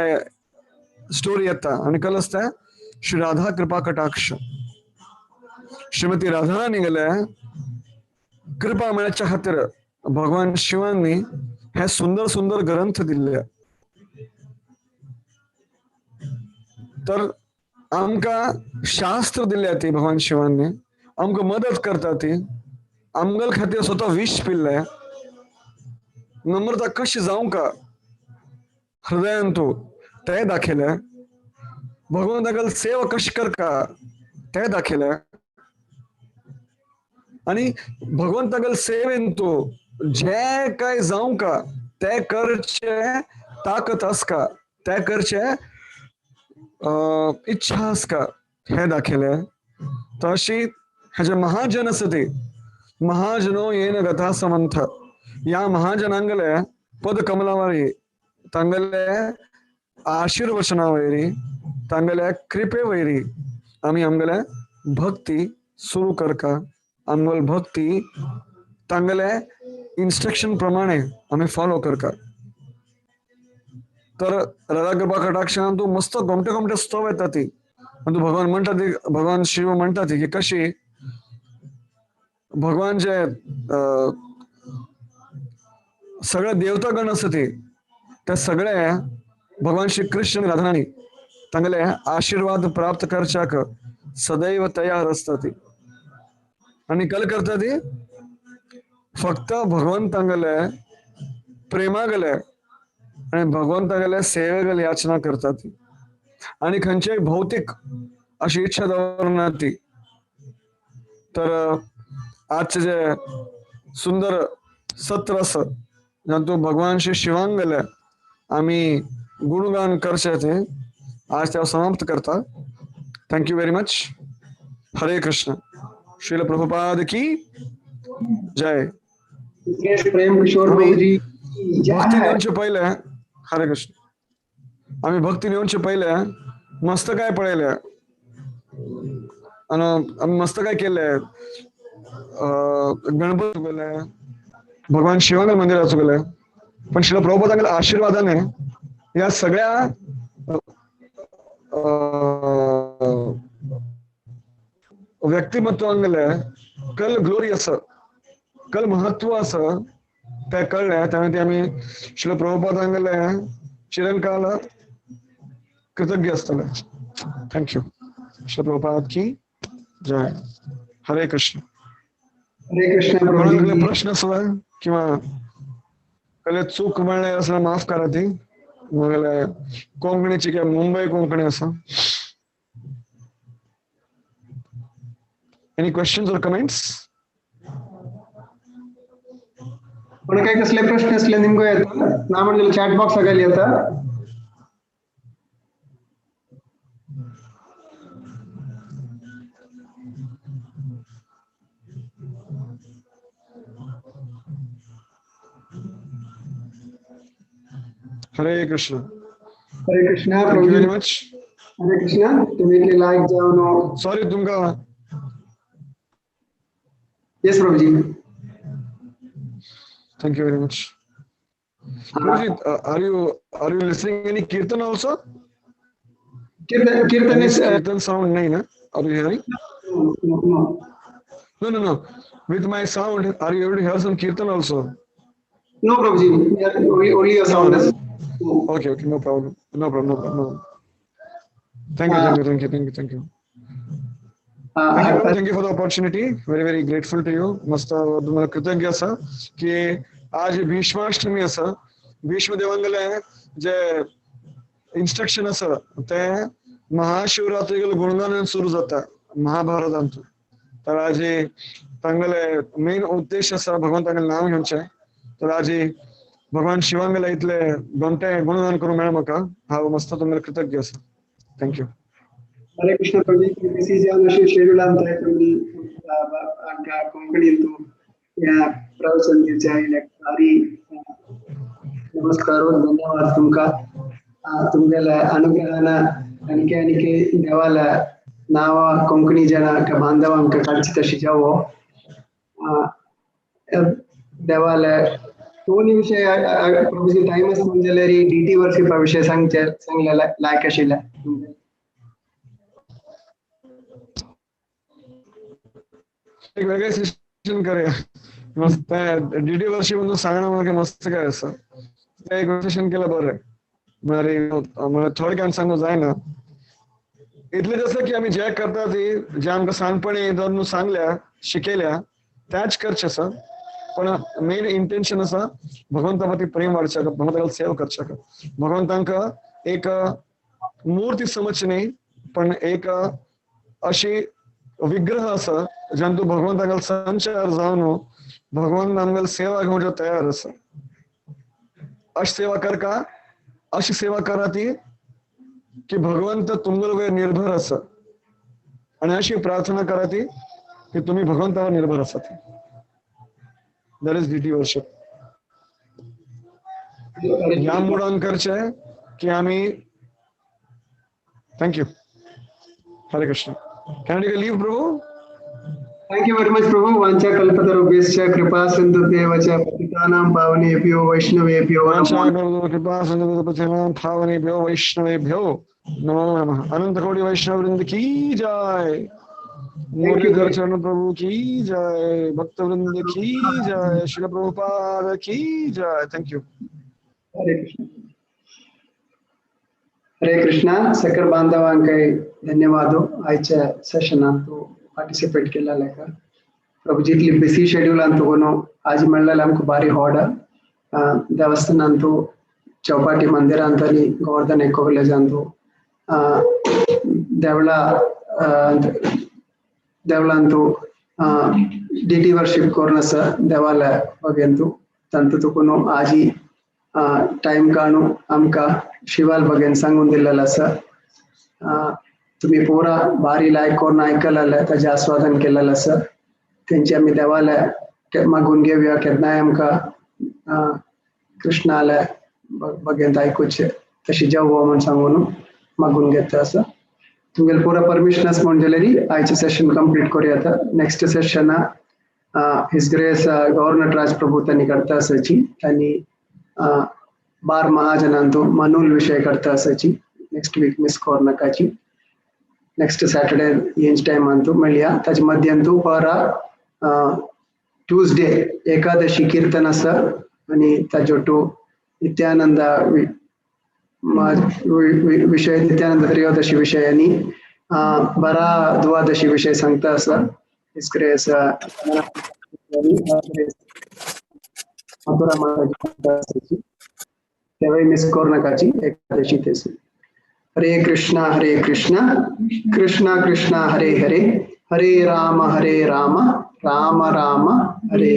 स्टोरी येता आणि कलसता श्री राधा कृपा कटाक्ष. श्रीमती राधाराणी गेले कृपा मेळच्या खातीर भगवान शिवांनी हे सुंदर सुंदर ग्रंथ दिले. तर आमकां शास्त्र दिले. ती भगवान शिवांनी आमकां मदत करता. ती आमगल खातीर स्वता विष पिल्ले. नम्रता कशी जावं का हृदयांतू ते दाखयले. भगवंतागल सेवा कशी करका ते दाखयले. आणि भगवंतागल सेवेंतू जे काय जावं का ते करचे ताकद आसका, ते करचे इच्छा आसका हे दाखयले. तर अशी हे जे महाजन आसा ती महाजनो येन गथा समंथ, या महाजनांगले पद कमलावरी तांगले आशीर्वचना वयरी तांगले कृपे वयरी आमी आमगेले भक्ती सुरू करका. आमगल भक्ती तांगले इन्स्ट्रक्शन प्रमाणे आमी फॉलो करका. तर राधा कृपा कटाक्षांतू मस्त गोमटे गोमटे स्तव येता. ती तू भगवान म्हणटा ती भगवान शिव म्हणटा ती की कशी भगवान जे सगळे देवतागण आसा ती ते सगळे भगवान श्री कृष्ण राधाराणी तांगले आशीर्वाद प्राप्त करच्याक सदैव तयार असता. ती आणि कल करता. ती फक्त भगवंतांगले प्रेमागले आणि भगवंतागले सेवेगले याचना करता. ती आणि खंयचेय भौतिक अशी इच्छा दवरना. ती तर आजचे जे सुंदर सत्र आसा जातूं भगवान श्री शिवांगले आमी गुणगान करचे ते आज ते समाप्त करता. Thank you very much. हरे कृष्ण. श्रील प्रभुपाद की जय. प्रेम किशोर भाईजी भक्ती नेऊनचे पहिले हरे कृष्ण आम्ही भक्ती नेऊनचे पहिले मस्त काय पळयले आणि आम्ही मस्त काय केले. गणपती गेले, भगवान शिवांग मंदिरात गेले, पण श्रील प्रभुपादांच्या आशीर्वादाने या सगळ्या व्यक्तिमत्वांगले कल ग्लोरी असं कल महत्व असं ते कळले त्यामुळे ते आम्ही श्रील प्रभुपाद हांगले चिरंकाल कृतज्ञ असतले. थँक्यू. श्री प्रभुपाद की जय. हरे कृष्ण. हरे कृष्ण कोणाला प्रभुजी. प्रश्न असला किंवा कले चूक म्हणले असला माफ करा ती. मग कोंकणीची किंवा मुंबई कोंकणी असं. Any questions or comments? पण काही कसले प्रश्न असले निमगो येतात ना म्हणजे चॅट बॉक्स सगळ्याला येतात. हरे कृष्ण. हरे Krishna Thank you Prabhuji. very much. हरे कृष्ण तुम्ही लाईक जाऊन. Sorry तुमका. Yes Prabhuji. Thank you very much. Prabhuji, are you listening any kirtan also? Kirtan Any kirtan sound nahi na? Are you hearing? No. With my sound, are you able to hear some kirtan also? No Prabhuji. Only your sound is. Okay, no problem. No. Thank you. Thank you for the opportunity. Very grateful to you. मस्त तुम्हाला कृतज्ञ असा की आज भीष्माष्टमी असं भीष्म देवांगले जे इन्स्ट्रक्शन असं ते महाशिवरात्री गुणगान सुरू जाता महाभारतांतून. तर आज तांगले मेन उद्देश असा भगवंतांगले नाव घेवचे. तर आज भगवान शिवांगला इतले घंटे गुणगान करू मेळ म्हाका हांव मस्त तुम्हाला कृतज्ञ असा. थँक्यू. हरे कृष्ण प्रभुजी. किसी जान शेड्यूल आणताय तुम्ही आमच्या कोंकणीतून या प्रवचन दिवच्या भारी नमस्कार धन्यवाद तुमका. तुमच्या अनुग्रहाना आणखी देवाला नाव कोंकणी जना बांधवांक काढची तशी जावो. देवाला दोन्ही विषय प्रभुजी टाइमच म्हणजे डीटी वर्शिप विषय सांगलेला लायक आशिल्ला. एक वेगळे सेशन करूया. मस्त डीडी वर्षी म्हणून सांगणं मला मस्त काय असं ते एक सेशन केलं बरं. मला थोडक्यात सांगू जाय ना इतले जसं की आम्ही जे करता ते जे आमकां सांगपणी जाऊन सांगल्या शिकयल्या त्याच करचे असं. पण मेन इंटेन्शन असा भगवंतावरती प्रेम वाढच्या भगवंताला सेव करच्या. भगवंतांका एक मूर्ती समजची नाही पण एक अशी विग्रह असं ज्यान तू भगवंतांगल संचार जाऊन भगवान आमगल सेवा घेवच्या तयार असं. अशी सेवा कर का अशी सेवा करा ती की भगवंत तुमगल निर्भर असं आणि अशी प्रार्थना करा ती की तुम्ही भगवंतावर निर्भर असा. That is deity worship. या मुळान करचे की आम्ही. थँक्यू. हरे Krishna. Can you leave, Prabhu? Thank you very much, Prabhu. Vancha kalpatarubhyascha kripa sindhubhyeva patitanam pavanebhyo vaishnavebhyo कृपा सिंधु पावनेभ्यो वैष्णवेभ्यो नमो नमः. अनंत कोटि वैष्णव वृंद की जय. मुरलीधर चरण प्रभु की जय. भक्त वृंद की जय. श्रील प्रभुपाद की जय. Thank you. हरे कृष्ण. हरे कृष्णा. सकल बांधवांकय धन्यवादो आजच्या सेशनात पार्टिसिपेट केलेला का. प्रभुजी इतली बिसी शेड्यूल तगोनो आज म्हणलेला आमकां भारी हॉड देवस्थानांतू चौपाटी मंदिरांतली गोवर्धन एको विलेजांतू देवळांतू डीटी वर्शिप कोर्नस देवाला बगेंतू तंतु तुकुनो आजी टाइम काणू आमका शिवाल बगेन सांगून दिलेला आसा. तुम्ही पुरा भारी लायक करून आयकलेले ताजे आस्वादन केलेलं आसा. त्यांची आम्ही देवाला मागून घेऊया केन्नाय आमकां कृष्णाला बगेंत आयकूचे तशी जावो म्हणून सांगून मागून घेता आसा. तुमगेले पुरा परमिशन आसा म्हणून जाल्यार आयचे सेशन कंप्लीट करूया. आता next session his grace governor Raj Prabhu त्यांनी करता आसाची. त्यांनी बार महाजनांतू मनूल विषय करता आसाची. नेक्स्ट वीक मिस करू नकाची. नेक्स्ट सॅटर्डे हेंच टायमांतू मेळया. ताजे मध्यांतू परा ट्यूसडे एकादशी कीर्तन आसा आनी ताजोटू नित्यानंद विषय नित्यानंद त्रयोदशी विषय आनी बरा द्वादशी विषय सांगता आसा इसकरे आसा मथुरा माताची तेवय मिस कोर नाकाची एकादशी तेसी हरे कृष्णा कृष्णा कृष्णा हरे हरे हरे राम राम राम हरे